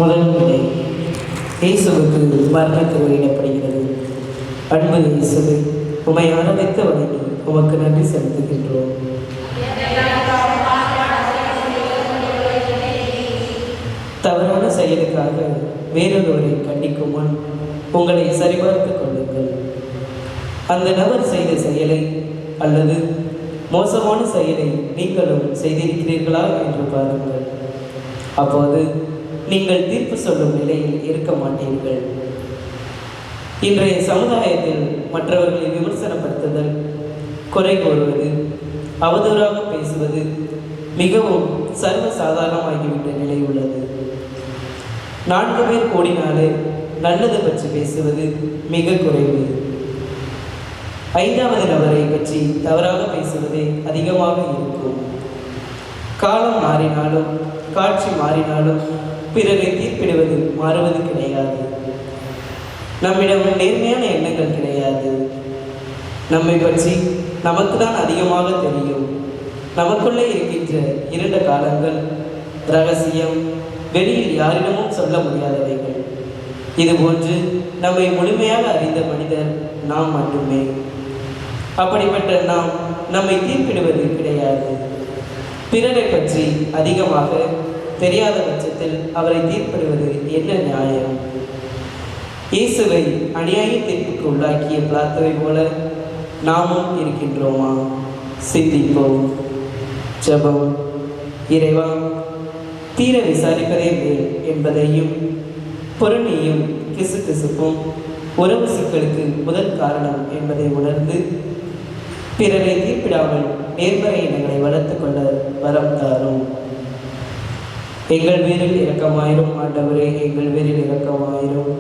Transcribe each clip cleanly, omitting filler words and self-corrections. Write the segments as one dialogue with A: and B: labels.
A: முதல் நிலை இயேசுவுக்கு மரணத்து வெளியிடப்படுகிறது. அன்பு இயேசுவை உமை ஆரம்பித்த வழங்கி உமக்கு நன்றி செலுத்துகின்றோம். தவறான செயலுக்காக வேறொருவரை கண்டிக்கும் முன் உங்களை சரிபார்த்து கொள்ளுங்கள். அந்த நபர் செய்த செயலை அல்லது மோசமான செயலை நீங்களும் செய்திருக்கிறீர்களா என்று பாருங்கள். அப்போது நீங்கள் தீர்ப்பு சொல்லும் நிலையில் இருக்க மாட்டீர்கள். இன்றைய சமுதாயத்தில் மற்றவர்களை விமர்சனப்படுத்துதல், குறை கூறுவது, அவதூறாக பேசுவது மிகவும் சர்வசாதாரணமாகிவிட்ட நிலை உள்ளது. 4 பேர் கூடினாலே நல்லது பற்றி பேசுவது மிக குறைவு. 5வது நபரை பற்றி தவறாக பேசுவதே அதிகமாக இருக்கும். காலம் மாறினாலும் காட்சி மாறினாலும் பிறரை தீர்ப்பிடுவது மாறுவது கிடையாது. நம்மிடம் நேர்மையான எண்ணங்கள் கிடையாது. நம்மை பற்றி நமக்கு தான் அதிகமாக தெரியும். நமக்குள்ளே இருக்கின்ற 2 காலங்கள் இரகசியம், வெளியில் யாரிடமும் சொல்ல முடியாதவைகள். இதுபோன்று நம்மை முழுமையாக அறிந்த மனிதர் நாம் மட்டுமே. அப்படிப்பட்ட நாம் நம்மை தீர்ப்பிடுவது கிடையாது. பிறரை பற்றி அதிகமாக தெரியாத பட்சத்தில் அவரை தீர்ப்பிடுவது என்ன நியாயம்? இயேசுவை அநியாய தீர்ப்புக்கு உள்ளாக்கிய பிளாத்துவை போல நாமும் இருக்கின்றோமா? சிந்திப்போம். ஜெபம். இறைவா, தீர விசாரிப்பதே மேல் என்பதையும் பொருளியும் கிசுகிசுப்பும் உறவு சிக்கலுக்கு முதல் காரணம் என்பதை உணர்ந்து பிறரை தீர்ப்பிடாமல் நேர்மறை எண்ணங்களை வளர்த்து கொள்ள வரம் தாரும். எங்கள் பேரில் இரக்கமாயிரும் ஆண்டவரே, எங்கள் பேரில் இரக்கமாயிரும்.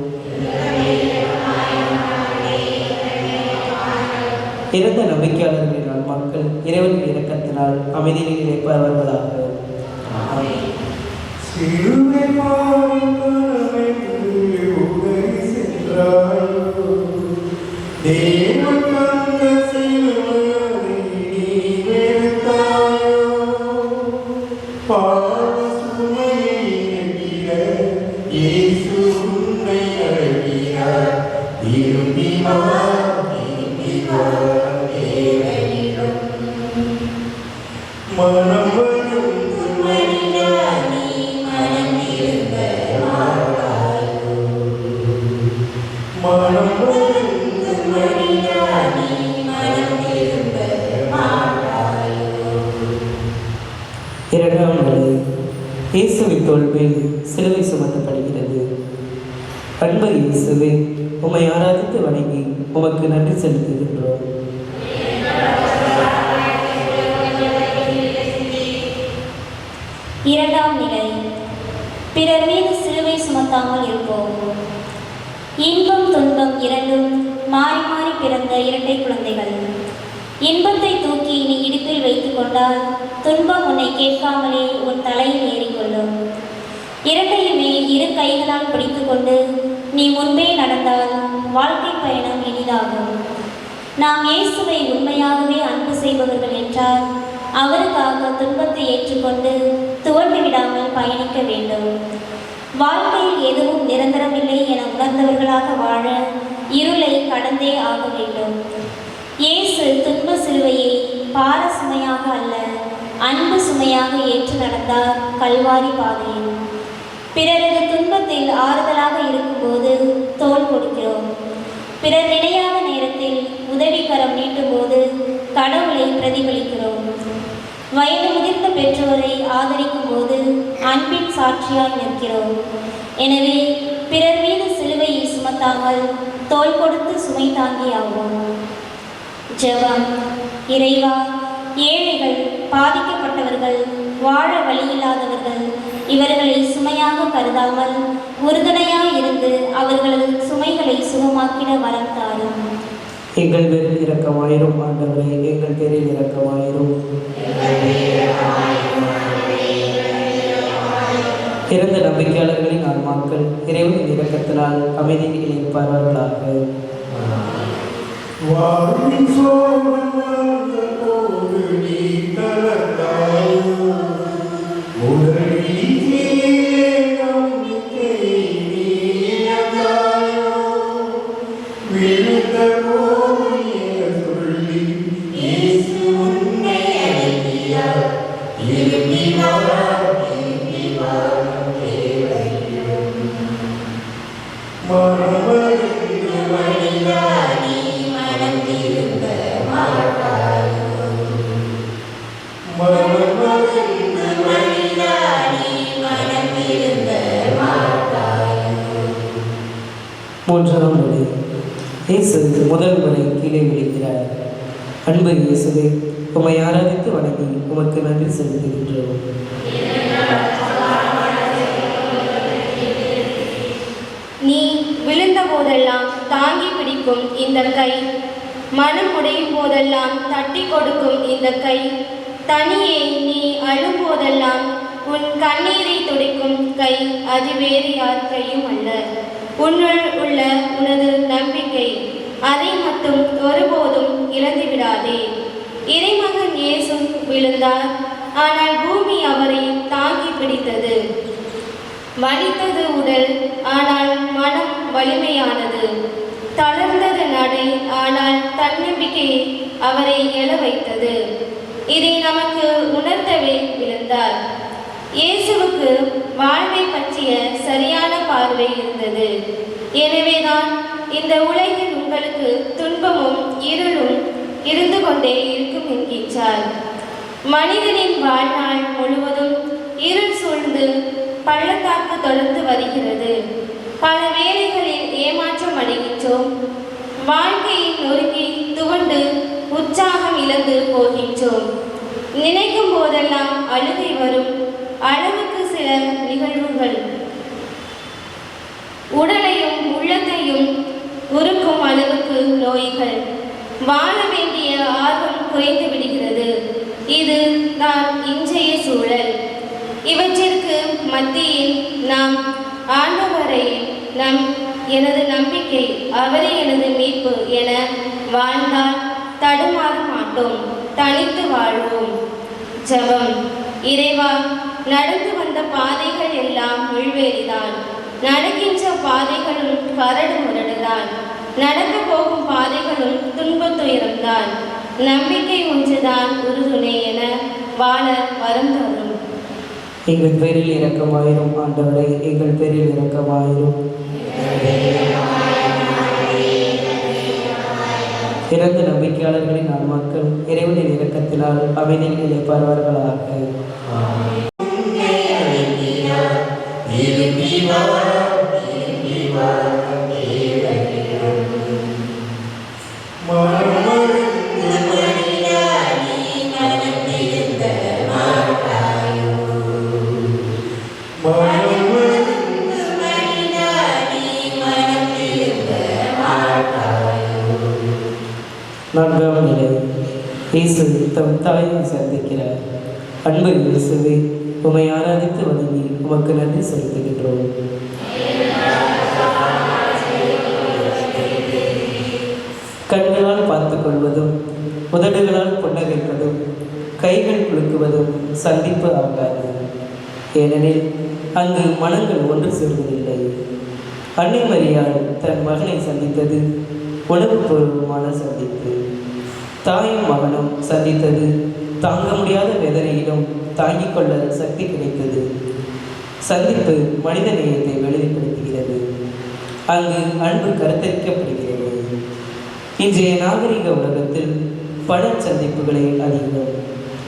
A: இறந்த நம்பிக்கையாளர்களினால் மக்கள் இறைவனின் இரக்கத்தினால் அமைதியில் இழைப்பவர்களாக. இரண்டாம் நிலை இயேசுவின் தோள்மேல் சிலுவை சுமத்தப்படுகிறது. அன்பு இயேசுவே, உம்மை ஆராதித்து வணங்கி உமக்கு நன்றி செலுத்துகின்றோம்.
B: இரண்டாம் நிலை பிறர் மீது சிலுவை சுமத்தாமல் இருப்போம். இன்பம் துன்பம் இரண்டும் மாறி மாறி பிறந்த இரட்டை குழந்தைகள். இன்பத்தை தூக்கி நீ இடுப்பில் வைத்துக் கொண்டால் துன்பம் உன்னை கேட்காமலே உன் தலையில் ஏறிக்கொள்ளும். இரட்டையுமே 2 கைகளால் பிடித்து கொண்டு நீ முன்பே நடந்தால் வாழ்க்கை பயணம் இனிதாகும். நாம் இயேசுவை உண்மையாகவே அன்பு செய்பவர்கள் என்றால் அவருக்காக துன்பத்தை ஏற்றுக்கொண்டு துவண்டு விடாமல் பயணிக்க வேண்டும். வாழ்க்கையில் எதுவும் நிரந்தரமில்லை என உணர்ந்தவர்களாக வாழ இருளை கடந்தே ஆக வேண்டும். இயேசு துன்ப சிலுவையை பார சுமையாக அல்ல, அன்பு சுமையாக ஏற்று நடந்தார் கல்வாரி பாதையில். பிறரது துன்பத்தில் ஆறுதலாக இருக்கும்போது தோள் கொடுக்கிறோம். பிறர் நினையாத நேரத்தில் உதவிக்கரம் நீட்டும்போது கடவுளை பிரதிபலிக்கிறோம். வயது முதிர்ந்த பெற்றோரை ஆதரிக்கும் போது அன்பின் சாட்சியாய் நிற்கிறோம். எனவே பிறர் மீது சிலுவையை சுமத்தாமல் தோள் கொடுத்து சுமை தாங்கியாவோம். ஜெபம். இறைவா, ஏழைகள், பாதிக்கப்பட்டவர்கள், வாழ வழியில்லாதவர்கள் இவர்களை சுமையாக கருதாமல் உறுதுணையாய் இருந்து அவர்களது சுமைகளை சுகமாக்கிட வரம் தாரும்.
A: எங்கள் பேரில் இரக்கமாயிரும் ஆண்டவரே, எங்கள் பேரில் இரக்கமாயிரும். இறந்த நம்பிக்கையாளர்களின் ஆன்மாக்கள் இறைவனின் இரக்கத்தினால் அமைதியில் இழைப்பார்களாக. மூன்றாம் நிலை. இயேசு முதல் முறை கீழே விழுகிறார். அன்பு இயேசுவே, உம்மை ஆராதித்து வணங்கி உமக்கு நன்றி செலுத்துகின்றோம்.
C: நீ விழுந்த போதெல்லாம் தாங்கி பிடிக்கும் இந்த கை, மனம் உடையும் போதெல்லாம் தட்டி கொடுக்கும் இந்த கை, தனியே நீ அழும் போதெல்லாம் உன் கண்ணீரை துடைக்கும் கை, அது வேறு யார் கையும் அல்ல. உன்னுள் உள்ள உனது நம்பிக்கை, அதை மட்டும் ஒருபோதும் இழந்து விடாதே. இறைமகன் இயேசு விழுந்தார், ஆனால் பூமி அவரை தாங்கி பிடித்தது. வலித்தது உடல், ஆனால் மனம் வலிமையானது. தளர்ந்தது நடை, ஆனால் தன்னம்பிக்கையை அவரை எழ வைத்தது. இதை நமக்கு உணர்த்தவே விழுந்தார். இயேசுவுக்கு வாழ்வை பற்றிய சரியான பார்வை இருந்தது. எனவேதான் இந்த உலகில் உங்களுக்கு துன்பமும் இருளும் இருந்து கொண்டே இருக்கும் என்கின்றார். மனிதனின் வாழ்நாள் முழுவதும் இருள் சூழ்ந்து பள்ளத்தாக்கு தொடர்ந்து வருகிறது. பல வேளைகளில் ஏமாற்றம் அடைகின்றோம். வாழ்க்கையை நொறுங்கி துவண்டு உற்சாகம் இழந்து போகின்றோம். நினைக்கும் போதெல்லாம் அழுகை வரும். அளவுக்கு சில நிகழ்வுகள் உடலையும் உள்ளத்தையும் உருக்கும் அளவுக்கு நோய்கள். வாழ வேண்டிய ஆர்வம் குறைந்து விடுகிறது. இது தான் இன்றைய சூழல். இவற்றிற்கு மத்தியில் நாம் ஆண்டவரை எனது நம்பிக்கை, அவரே எனது மீட்பு என வாழ்ந்தால் தடுமாற மாட்டோம், தனித்து வாழ்வோம். ஜெபம். இறைவா, நடந்து வந்த பாதைகள் எல்லாம் முள்வேலிதான், நடக்கின்ற பாதைகளும் கரடு முரடுதான், நடக்க போகும் பாதைகளும் துன்பத்துயரம்தான். நம்பிக்கை ஒன்றுதான் உறுதுணை என வாழ வரம் தரும்.
A: எங்கள் பேரில் இரக்கமாயிரும் ஆண்டவரே, எங்கள் பேரில் இரக்கமாயிரும். இறந்த நம்பிக்கையாளர்களின் ஆன்மாக்கள் இறைவனின் இரக்கத்தினால் அமைதியில் இழைப்பார்களாக. நான்காம் நிலை. இயேசு தம் தாயை சந்திக்கிறார். அன்பு இயேசுவே, உம்மை ஆராதித்து வணங்கி உமக்கு நன்றி செலுத்துகின்றோம். கண்களால் பார்த்து கொள்வதும் உதடுகளால் புன்னகைப்பதும் கைகள் குலுக்குவதும் சந்திப்பு ஆகாது. ஏனெனில் அங்கு மனங்கள் ஒன்று சேர்வதில்லை. அன்னை மரியாள் தன் மகனை சந்தித்தது உணர்வுபூர்வமான சந்திப்பு. தாயும் மகனும் சந்தித்தது தாங்க முடியாத வேதனையிலும் தாங்கிக் கொள்ள சக்தி கிடைத்தது. சந்திப்பு மனித நேயத்தை வெளிப்படுத்துகிறது. அங்கு அன்பு கருத்தரிக்கப்படுகிறது. இன்றைய நாகரிக உலகத்தில் பண சந்திப்புகளை அதிகம்,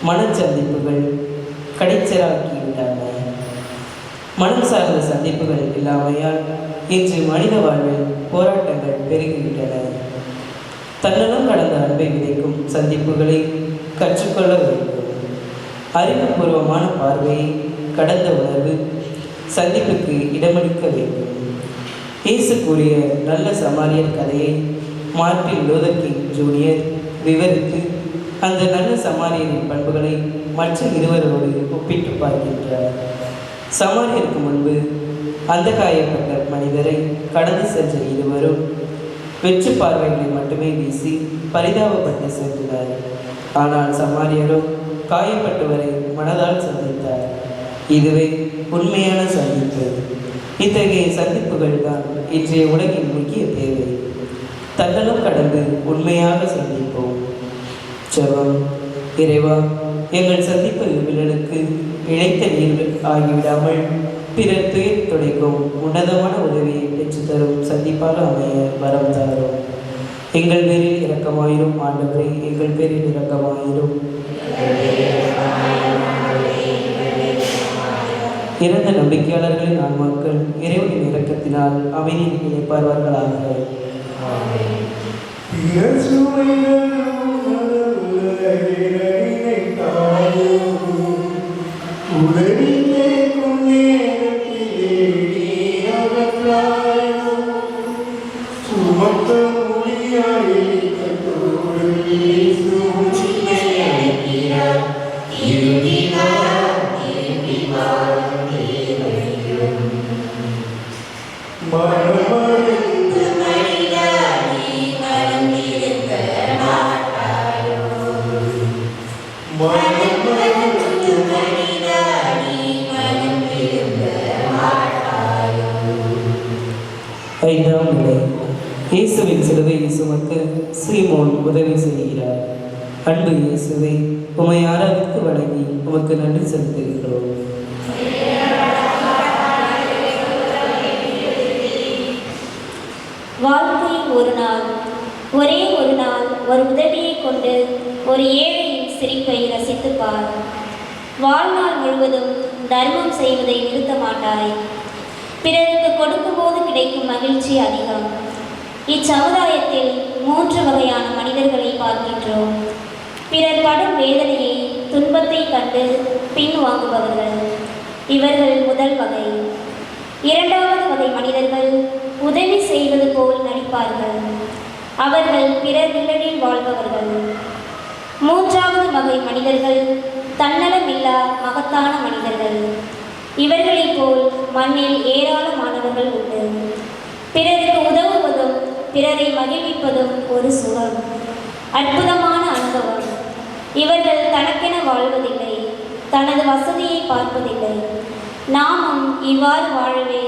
A: மனச்சந்திப்புகள் கடைச்சலாக்கிவிட்டன. மனம் சார்ந்த சந்திப்புகள் இல்லாமையால் இன்று மனித வாழ்வில் போராட்டங்கள் பெருகிவிட்டன. தன்னலம் கடந்த அன்பை விதைக்கும் சந்திப்புகளை கற்றுக்கொள்ள வேண்டும். அறிவுபூர்வமான பார்வையை கடந்த உணர்வு சந்திப்புக்கு இடமளிக்க வேண்டும். இயேசு கூறிய நல்ல சமாரியர் கதையை மார்ட்டின் லூதர் கிங் ஜூனியர் விவரித்து அந்த நல்ல சமாரியரின் பண்புகளை மற்ற இருவரோடு ஒப்பிட்டு பார்க்கின்றார். சமாரியருக்கு முன்பு அந்த காயப்பட்ட மனிதரை கடந்து சென்ற இருவரும் வெற்று பார்வைகளை மட்டுமே வீசி பரிதாபப்பட்டு சென்றனர். ஆனால் சமாரியரோ காயப்பட்டவரை மனதால் சந்தித்தார். இதுவே உண்மையான சந்திப்பு. இத்தகைய சந்திப்புகள் தான் இன்றைய உலகின் முக்கிய தேவை. தன்னலம் கடந்து உண்மையாக சந்திப்போம். ஜெபம். இறைவா, எங்கள் சந்திப்பு வில்லனுக்கு இழைத்த நீர் ஆகிவிடாமல் பிறர் துயர் துடைக்கும் உன்னதமான உதவியை பெற்றுத்தரும் சந்திப்பாக அமைய வரம் தாரும். எங்கள் பேரில் இரக்கமாயிரும் ஆண்டவரே, எங்கள் பேரில் இரக்கமாயிரும். இறந்த நம்பிக்கையாளர்களின் ஆன்மாக்கள் இறைவனின் இரக்கத்தினால் அமைதியில் இணைப்பார்களாக. ஐந்தாம் நிலை. இயேசுவின் சிலுவையை சுமக்க சீமோன் உதவி செய்கிறார். அன்பு இயேசுவை, உம்மை ஆராதித்து வணங்கி உமக்கு நன்றி செலுத்துகிறோம்.
B: வாழ்க்கையில் ஒரு நாள், ஒரே ஒரு நாள் ஒரு உதவியை கொண்டு ஒரு ஏழையின் சிரிப்பை ரசித்துப்பார். வாழ்நாள் முழுவதும் தர்மம் செய்வதை நிறுத்த மாட்டாய். பிறருக்கு கொடுக்கும்போது கிடைக்கும் மகிழ்ச்சி அதிகம். இச்சமுதாயத்தில் 3 வகையான மனிதர்களை பார்க்கின்றோம். பிறர் படும் வேதனையை, துன்பத்தை கண்டு பின்வாங்குபவர்கள். இவர்கள் முதல் வகை. இரண்டாவது வகை மனிதர்கள் உதவி செய்வது போல் நடிப்பார்கள். அவர்கள் பிறர் நிழலில் வாழ்பவர்கள். மூன்றாவது வகை மனிதர்கள் தன்னலமில்லா மகத்தான மனிதர்கள். இவர்களைப் போல் மண்ணில் ஏராளமானவர்கள் உண்டு. பிறருக்கு உதவுவதும் பிறரை மகிழ்விப்பதும் ஒரு சுகம், அற்புதமான அனுபவம். இவர்கள் தனக்கென வாழ்வதில்லை, தனது வசதியை பார்ப்பதில்லை. நாமும் இவ்வாறு வாழவே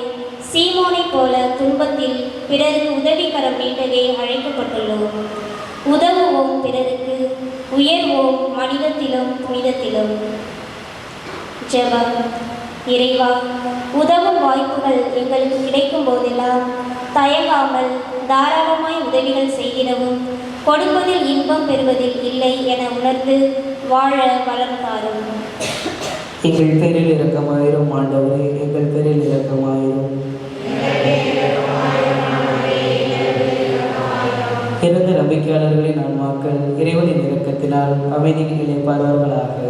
B: சீமோனைப் போல துன்பத்தில் பிறருக்கு உதவிகரம் நீட்டவே அழைக்கப்பட்டுள்ளோம். உதவுவோம் பிறருக்கு, உயர்வோம் மனிதத்திலும் புனிதத்திலும். ஜெபம். இறைவா, உதவும் வாய்ப்புகள் எங்களுக்கு கிடைக்கும் போதெல்லாம் தயங்காமல் தாராளமாய் உதவிகள் செய்திடவும், கொடுப்பதில் இன்பம் பெறுவதில் இல்லை என உணர்ந்து வாழ வளம் தாரும்.
A: எங்கள் பேரில் இரக்கமாயிரும் ஆண்டவரே, எங்கள் பேரில் இரக்கமாயிரும். இறந்த நம்பிக்கையாளர்களின் ஆன்மாக்கள் இறைவனின் இரக்கத்தினால் அமைதியில் இளைப்பாறுவார்களாக.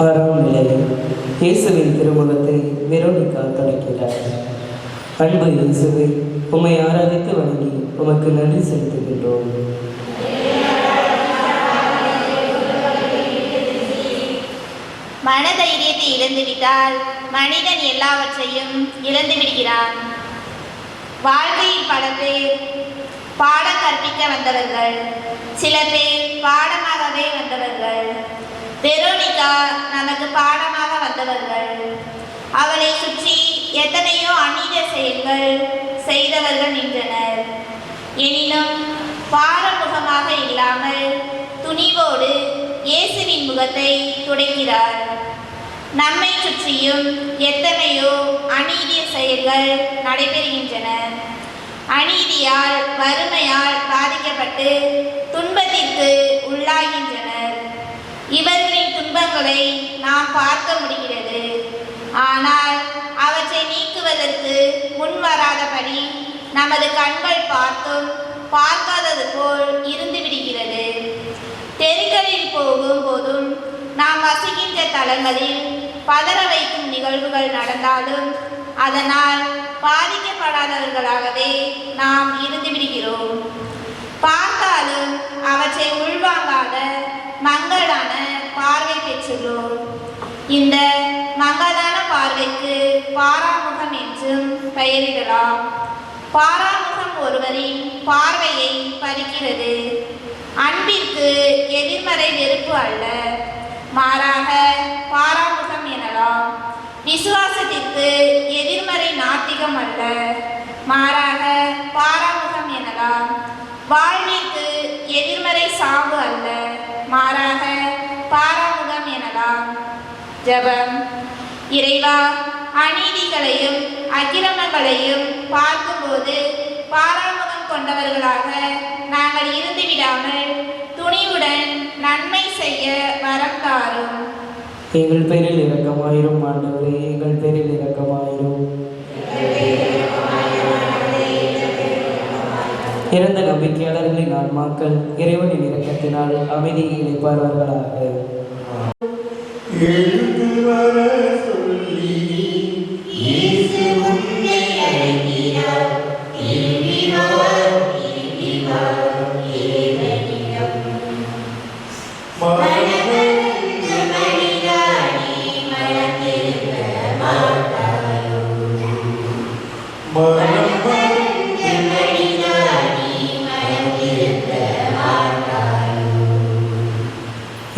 A: ஆறாம் நிலை. இயேசுவின் திருமுகத்தை வெரோனிகா தொடக்கிறார். அன்பு இயேசுவை, உம்மை ஆராதித்து வணங்கி உமக்கு நன்றி செலுத்துகின்றோம்.
D: மனதைரியத்தை இழந்துவிட்டால் மனிதன் எல்லாவற்றையும் இழந்து விடுகிறான். வாழ்க்கையில் பல பேர் பாடம் கற்பிக்க வந்தவர்கள், சில பேர் பாடமாகவே வந்தவர்கள். வெரோனிகா நமக்கு பாடமாக வந்தவர்கள். அவளை சுற்றி எத்தனையோ அநீத செயல்கள் செய்தவர்கள் நின்றனர். எனினும் பாரமுகமாக இல்லாமல் துணிவோடு இயேசுவின் முகத்தை துடைக்கிறார். நம்மை சுற்றியும் எத்தனையோ அநீதிய செயல்கள் நடைபெறுகின்றன. அநீதியால் வறுமையால் பாதிக்கப்பட்டு துன்பத்திற்கு உள்ளாகின்றனர். இவர்களின் துன்பங்களை நாம் பார்க்க முடிகிறது. ஆனால் அவற்றை நீக்குவதற்கு முன்வராதபடி நமது கண்கள் பார்த்தும் பார்க்காதது போல் இருந்து விடுகிறது. தெருக்களில் போகும் போதும் நாம் வசிக்கின்ற தலங்களில் பதற வைக்கும் நிகழ்வுகள் நடந்தாலும் அதனால் பாதிக்கப்படாதவர்களாகவே நாம் இருந்து விடுகிறோம். பார்த்தாலும் அவற்றை உள்வாங்காத மங்களான பார்வை பெற்றுள்ளோம். இந்த மங்களான பார்வைக்கு பாராமுகம் என்றும் பெயரிடலாம். பாராமுகம் ஒருவரின் பார்வையை பறிக்கிறது. அன்பிற்கு எதிர்மறை வெறுப்பு அல்ல, மாறாக பாராமுகம் எனலாம். விசுவாசத்திற்கு எதிர்மறை நாத்திகம் அல்ல, மாறாக பாராமுகம் எனலாம். வாழ்விற்கு எதிர்மறை சாவு அல்ல, மாறாக பாராமுகம் எனலாம். ஜெபம். இறைவா, அநீதிகளையும் அக்கிரமங்களையும் பார்க்கும்போது பாராமுகம் கொண்டவர்களாக நாங்கள் இருந்து விடாமல் துணிவுடன் நன்மை செய்ய வரம் தாரும்.
A: எங்கள் பேரில் இரக்கமாயிரும் ஆண்டவரே, எங்கள் பேரில் இரக்கமாயிரும். இறந்த நம்பிக்கையாளர்களின் ஆன்மாக்கள் இறைவனின் இரக்கத்தினால் அமைதியை இணைப்பார்களாக.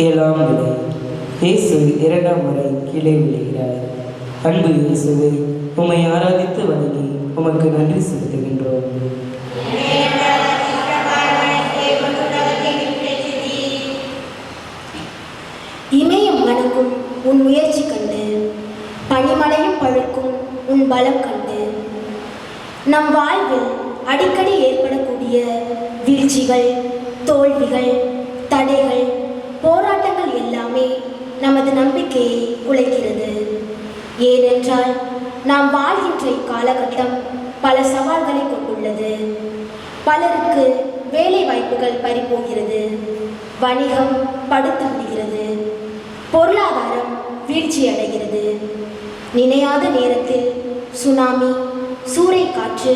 A: ஏழாம் நிலை. இயேசு இரண்டாம் முறை கீழே விழுகிறார். அன்பு இயேசுவை, உம்மை ஆராதித்து வணங்கி உமக்கு நன்றி செலுத்துகின்றோம்.
E: இமயம் வணங்கும் உன் முயற்சி கண்டு, பனிமலையும் பழுக்கும் உன் பலம் கண்டு, நம் வாழ்வில் அடிக்கடி ஏற்படக்கூடிய வீழ்ச்சிகள், தோல்விகள், தடைகள், போராட்டங்கள் எல்லாமே நமது நம்பிக்கையை குலைக்கிறது. ஏனென்றால் நாம் வாழ்கின்ற இக்காலகட்டம் பல சவால்களை கொண்டுள்ளது. பலருக்கு வேலை வாய்ப்புகள் பறிபோகிறது, வணிகம் படுத்து விடுகிறது, பொருளாதாரம் வீழ்ச்சி அடைகிறது. நினையாத நேரத்தில் சுனாமி, சூறைக்காற்று,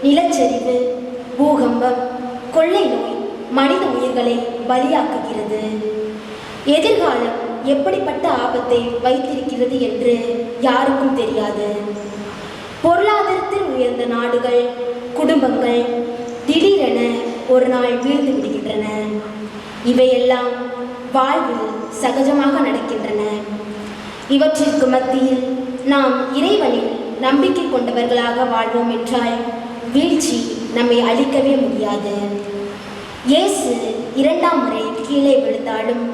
E: நிலச்சரிவு, பூகம்பம், கொள்ளை நோய் மனித உயிர்களை பலியாக்குகிறது. எதிர்காலம் எப்படிப்பட்ட ஆபத்தை வைத்திருக்கிறது என்று யாருக்கும் தெரியாது. பொருளாதாரத்தில் உயர்ந்த நாடுகள், குடும்பங்கள் திடீரென ஒரு நாள் வீழ்ந்து விடுகின்றன. இவையெல்லாம் வாழ்வில் சகஜமாக நடக்கின்றன. இவற்றிற்கு மத்தியில் நாம் இறைவனில் நம்பிக்கை கொண்டவர்களாக வாழ்வோம் என்றால் வீழ்ச்சி நம்மை அழிக்கவே முடியாது. இயேசு இரண்டாம் முறை கீழே விழுந்தாலும்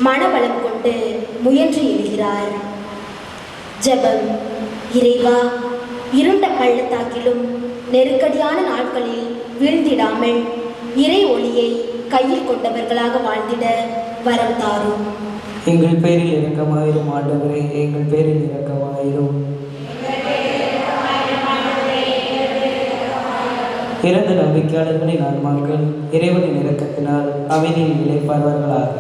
E: மனபலம் கொண்டு முயன்று எழுகிறார். ஜெபம். இறைவா, இருண்ட பள்ளத்தாக்கிலும் நெருக்கடியான நாட்களில் வீழ்ந்திடாமல் இறை ஒளியை கையில் கொண்டவர்களாக வாழ்ந்திட வரம் தாரும்.
A: எங்கள் பேரில் இரக்கமாயிரும் ஆண்டவரே, எங்கள் பேரில் இரக்கமாயிரும். இறந்த நம்பிக்கையாளர்களின் ஆன்மாக்கள் இறைவனின் இரக்கத்தினால் அமைதியில் நிலைப்பார்வார்களாக.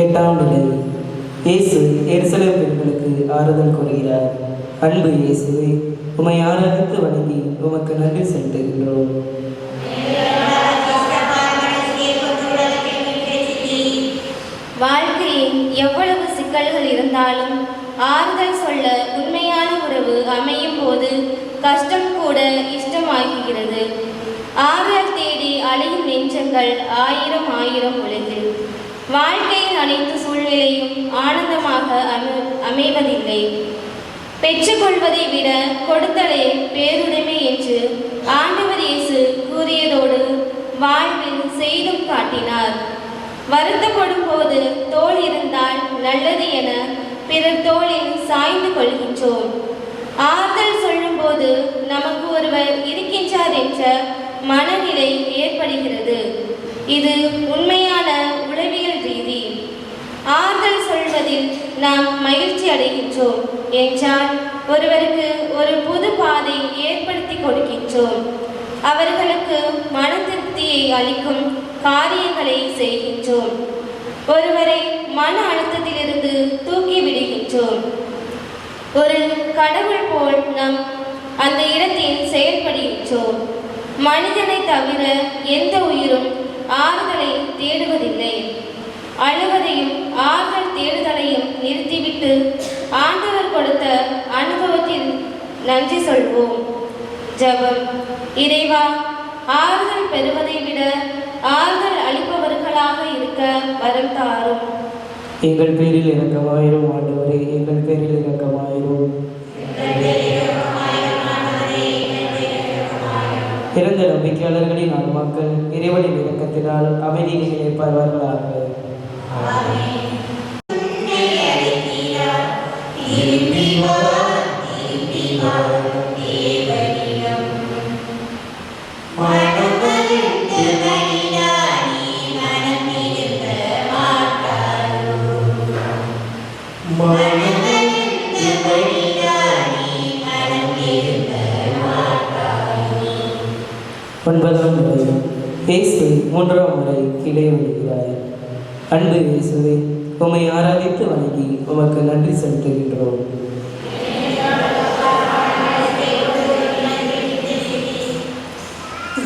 A: எட்டாம் நிலை. இயேசு எருசலேம் பெண்களுக்கு ஆறுதல் கூறுகிறார். அன்பு இயேசுவே, உம்மை ஆராதித்து வணங்கி உமக்கு நன்றி செலுத்துகின்றோம்.
C: வாழ்க்கையில் எவ்வளவு சிக்கல்கள் இருந்தாலும் ஆறுதல் சொல்ல உண்மையான உறவு அமையும் போது கஷ்டம் கூட இஷ்டமாகிறது. ஆறுதல் தேடி அலையும் நெஞ்சங்கள் ஆயிரம் ஆயிரம் உலகில். வாழ்க்கையின் அனைத்து சூழ்நிலையும் ஆனந்தமாக அமைவதில்லை. பெற்றுக்கொள்வதை விட கொடுத்தலே பேருடைமை என்று ஆண்டவர் இயேசு கூறியதோடு வாழ்வில் செய்தும் காட்டினார். வருத்தப்படும் போது தோள் இருந்தால் நல்லது என பிறர் தோளில் சாய்ந்து கொள்கின்றோம். ஆறுதல் சொல்லும்போது நமக்கு ஒருவர் இருக்கின்றார் என்ற மனநிலை ஏற்படுகிறது. இது உண்மையான உளவியல் ரீதி. ஆறுதல் சொல்வதில் நாம் மகிழ்ச்சி அடைகின்றோம் என்றால் ஒருவருக்கு ஒரு புது பாதை ஏற்படுத்தி கொடுக்கின்றோம். அவர்களுக்கு மன திருப்தியை அளிக்கும் காரியங்களை செய்கின்றோம். ஒருவரை மன அழுத்தத்திலிருந்து தூக்கி விடுகின்றோம். ஒரு கடவுள் போல் நாம் அந்த இடத்தில் செயல்படுகின்றோம். மனிதனை தவிர எந்த உயிரும் ஆறுதலை தேடுவதில்லை. அழுவதையும் ஆறுதல் தேடுதலையும் நிறுத்திவிட்டு ஆண்டவர் கொடுத்த அனுபவத்தில் நன்றி சொல்வோம். ஜெபம். இறைவா, ஆறுதல் பெறுவதை விட ஆறுதல் அளிப்பவர்களாக இருக்க வரம் தாரும்.
A: எங்கள் பேரில் இரக்கமாயிரும் ஆண்டவரே, எங்கள் பேரில் இரக்கமாயிரும். இறந்த நம்பிக்கையாளர்களின் ஆன்மாக்கள் இறைவனின் இரக்கத்தினால் அமைதியை நிலைப்பார்வார்களாக. ஒன்பதாம் நிலை. இயேசு மூன்றாம் முறை கீழே விழுகிறார். அன்பு இயேசுவே, உம்மை ஆராதித்து வணங்கி உமக்கு நன்றி செலுத்துகின்றோம்.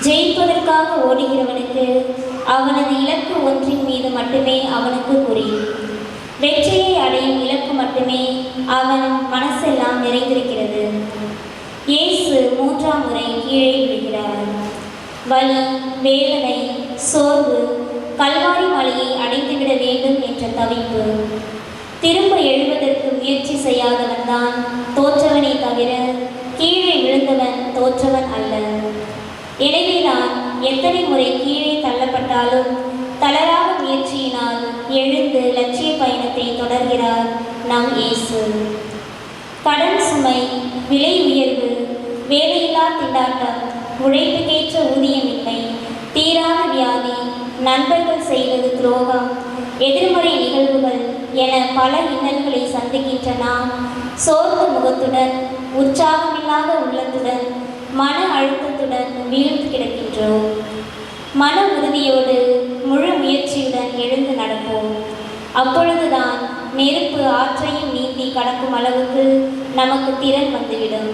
B: ஜெயிப்பதற்காக ஓடுகிறவனுக்கு அவனது இலக்கு ஒன்றின் மீது மட்டுமே அவனுக்கு குறி. வெற்றியை அடையும் இலக்கு மட்டுமே அவன் மனசெல்லாம் நிறைந்திருக்கிறது. இயேசு மூன்றாம் முறை கீழே விழுகிறார். வலி, வேதனை, சோர்வு, கல்வாரி மலையை அடைந்துவிட வேண்டும் என்ற தவிப்பு. திரும்ப எழுவதற்கு முயற்சி செய்யாதவன் தான் தோற்றவனே தவிர கீழே விழுந்தவன் தோற்றவன் அல்ல. எனவே நான் எத்தனை முறை கீழே தள்ளப்பட்டாலும் தளராத முயற்சியினால் எழுந்து லட்சிய பயணத்தை தொடர்கிறார் நம் இயேசு. கடன் சுமை, விலை உயர்வு, வேலையில்லா திண்டாட்டம், உழைப்புக்கேற்ற ஊதியமின்மை, தீராத வியாதி, நண்பர்கள் செய்வது துரோகம், எதிர்மறை நிகழ்வுகள் என பல இன்னல்களை சந்திக்கின்ற நாம் சோர்ந்த முகத்துடன், உற்சாகமில்லாத உள்ளத்துடன், மன அழுத்தத்துடன் வீழ்ந்து கிடக்கின்றோம். மன உறுதியோடு முழு முயற்சியுடன் எழுந்து நடப்போம். அப்பொழுதுதான் நெருப்பு ஆற்றையும் நீந்தி கடக்கும் அளவுக்கு நமக்கு திறன் வந்துவிடும்.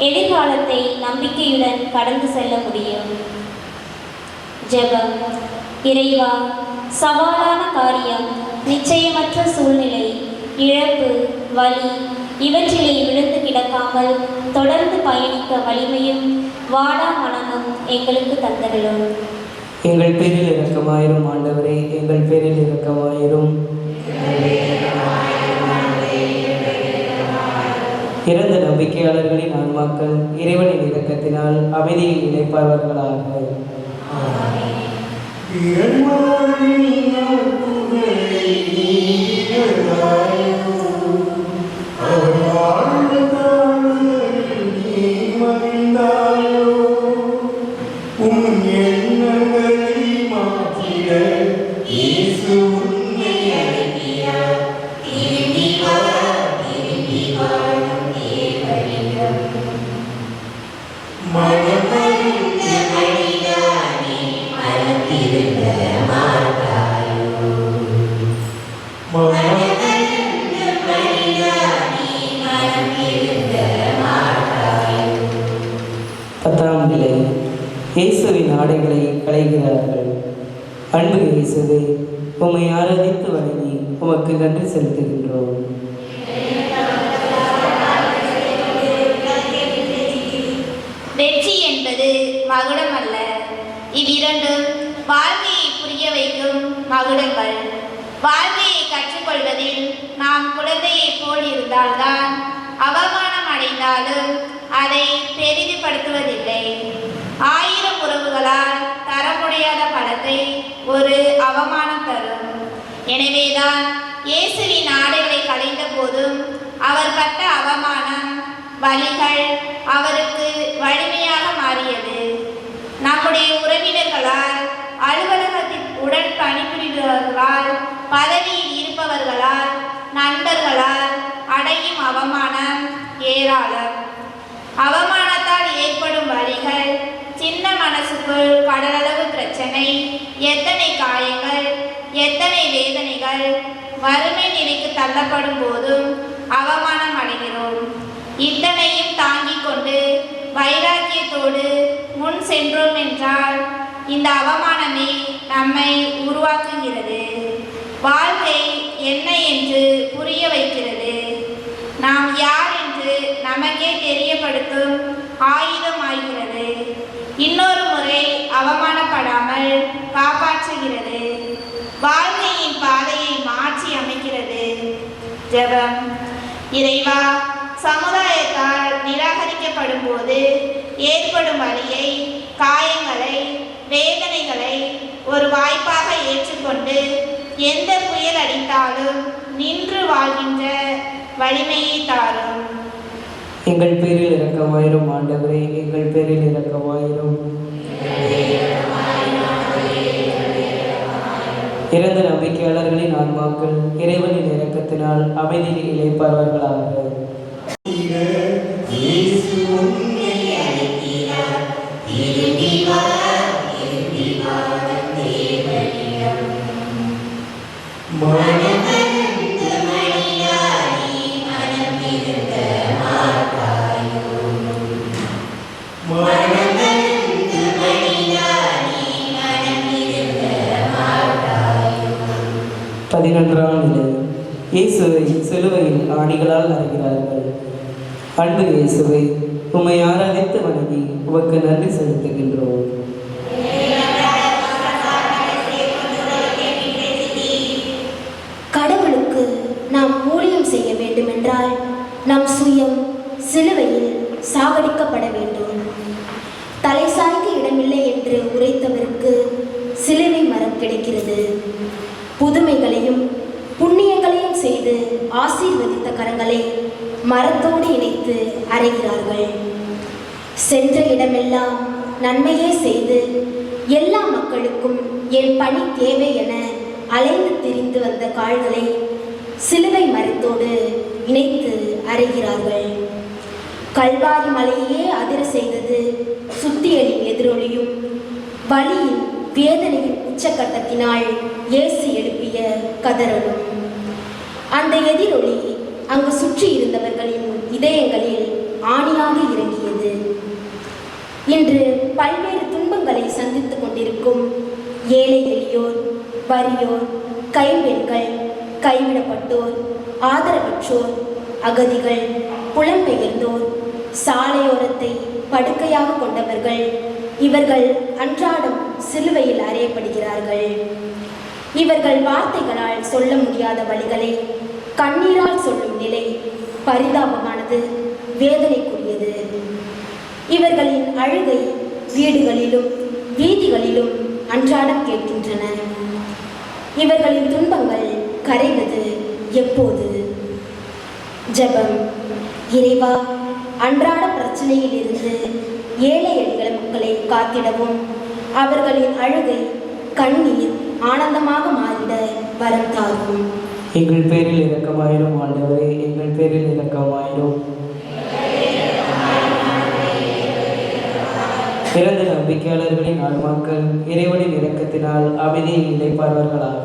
B: எதிர்காலத்தை நம்பிக்கையுடன் கடந்து செல்ல முடியும். ஜெபம். இறைவா, சவாலான காரியம், நிச்சயமற்ற சூழ்நிலை, இழப்பு, வலி இவற்றிலே விழுந்து கிடக்காமல் தொடர்ந்து பயணிக்க வலிமையும் வாடா மனமும் எங்களுக்கு தந்தருளும்.
A: எங்கள் பேரில் இரக்கமாயிரும் ஆண்டவரே, எங்கள் பேரில் இரக்கமாயிரும். இறந்த நம்பிக்கையாளர்களின் ஆன்மாக்கள் இறைவனின் இரக்கத்தினால் அமைதியில் இளைப்பார்களாக. பத்தாம் நிலை. இயேசுவின் ஆடைகளை களைகிறார்கள். அன்பு இயேசுவே, உம்மை ஆராதித்து வணங்கி உமக்கு நன்றி செலுத்துகின்றோம்.
D: வெற்றி என்பது மகுடம் அல்ல. இவ்விரண்டும் வாழ்க்கையை புரிய வைக்கும் மகுடங்கள். வாழ்க்கையை கற்றுக்கொள்வதில் நாம் குழந்தையைப் போல் இருந்தால்தான் அவமானம் அடைந்தாலும் அதை பெரிதுபடுத்துவதில்லை. 1000 உறவுகளால் தர முடியாத பலத்தை ஒரு அவமானம் தரும். எனவேதான் இயேசுவின் ஆடைகளை களைந்த போதும் அவர் பட்ட அவமானம், வலிகள் அவருக்கு வலிமையாக மாறியது. நம்முடைய உறவினர்களால், அலுவலகத்தில் உடன் பணிபுரிபவர்களால், பதவியில் இருப்பவர்களால், நண்பர்களால் அடையும் அவமானம் ஏராளம். அவமானத்தால் ஏற்படும் வலிகள், சின்ன மனசுக்குள் கடலளவு பிரச்சனை, எத்தனை காயங்கள், எத்தனை வேதனைகள். வறுமை நிலைக்கு தள்ளப்படும் போதும் அவமானம் அடைகிறோம். இத்தனையும் தாங்கிக் கொண்டு வைராக்கியத்தோடு முன் சென்றோம் என்றால் இந்த அவமானமே நம்மை உருவாக்குகிறது. வாழ்க்கை என்ன என்று புரிய வைக்கிறது. நாம் யார் என்று நமக்கே தெரியப்படுத்தும் ஆயுதமாகிறது. இன்னொரு முறை அவமானப்படாமல் காப்பாற்றுகிறது. வாழ்க்கையின் பாதையை மாற்றி அமைக்கிறது. ஜெபம். இறைவா, சமுதாயத்தால் நிராகரிக்கப்படும் போது ஏற்படும் வலியை, காயங்களை, வேதனைகளை ஒரு வாய்ப்பாக ஏற்றுக்கொண்டு எந்த புயல் அடித்தாலும் நின்று வாழ்கின்ற வலிமையை தாரும்.
A: எங்கள் பேரில் இரக்கமாயிரும் ஆண்டவரே, எங்கள் பேரில் இரக்கமாயிரும். இறந்த நம்பிக்கையாளர்களின் ஆன்மாக்கள் இறைவனின் இரக்கத்தினால் அமைதியில் இளைப்பார்களாக. பதினொன்றாம் நிலை. இயேசுவை சிலுவையில் ஆணிகளால் அறைகிறார்கள். அன்பு இயேசுவை, உம்மை ஆராதித்து வணங்கி உமக்கு நன்றி செலுத்துகின்றோம்.
E: கடவுளுக்கு நாம் ஊழியம் செய்ய வேண்டுமென்றால் நம் சுயம் சிலுவையில் சாகடிக்கப்பட வேண்டும். தலை சாய்க்க இடமில்லை என்று உரைத்தவருக்கு சிலுவை மரம் கிடைக்கிறது. புதுமைகளையும் புண்ணியங்களையும் செய்து ஆசீர்வதித்த கரங்களை மரத்தோடு இணைத்து அறைகிறார்கள். சென்ற இடமெல்லாம் நன்மையே செய்து எல்லா மக்களுக்கும் என் பணி தேவை என அலைந்து திரிந்து வந்த கால்களை சிலுவை மரத்தோடு இணைத்து அறைகிறார்கள். கல்வாரி மலையே அதிர செய்தது சுத்தியலின் எதிரொலியும் வலியின் வேதனையின் உச்சக்கட்டத்தினால் இயேசு எழுப்பிய கதறலும். அந்த எதிரொலி அங்கு சுற்றி இருந்தவர்களின் இதயங்களில் ஆணியாக இறங்கியது. இன்று பல்வேறு துன்பங்களை சந்தித்துக் கொண்டிருக்கும் ஏழை எளியோர், வறியோர், கைம்பெண்கள், கைவிடப்பட்டோர், ஆதரவற்றோர், அகதிகள், புலம்பெயர்ந்தோர், சாலையோரத்தை படுக்கையாக கொண்டவர்கள், இவர்கள் அன்றாடம் சிலுவையில் அறையப்படுகிறார்கள். இவர்கள் வார்த்தைகளால் சொல்ல முடியாத வழிகளை கண்ணீரால் சொல்லும் நிலை பரிதாபமானது, வேதனைக்குரியது. இவர்களின் அழுகை வீடுகளிலும் வீதிகளிலும் அன்றாடம் கேட்கின்றன. இவர்களின் துன்பங்கள் கரைவது எப்போது? ஜெபம். இறைவா, அன்றாட பிரச்சனையில் இருந்து ஏழை எளிய மக்களை காத்திடவும் அவர்களின் அழுகை கண்ணீர் ஆனந்தமாக மாறிட வரம் தாரும்.
A: எங்கள் பேரில் இரக்கமாயிரும் ஆண்டவரே, எங்கள் பேரில் இரக்கமாயிரும். பிறந்த நம்பிக்கையாளர்களின் ஆன்மாக்கள் இறைவனின் இரக்கத்தினால் அமைதியில் இளைப்பார்வார்களாக.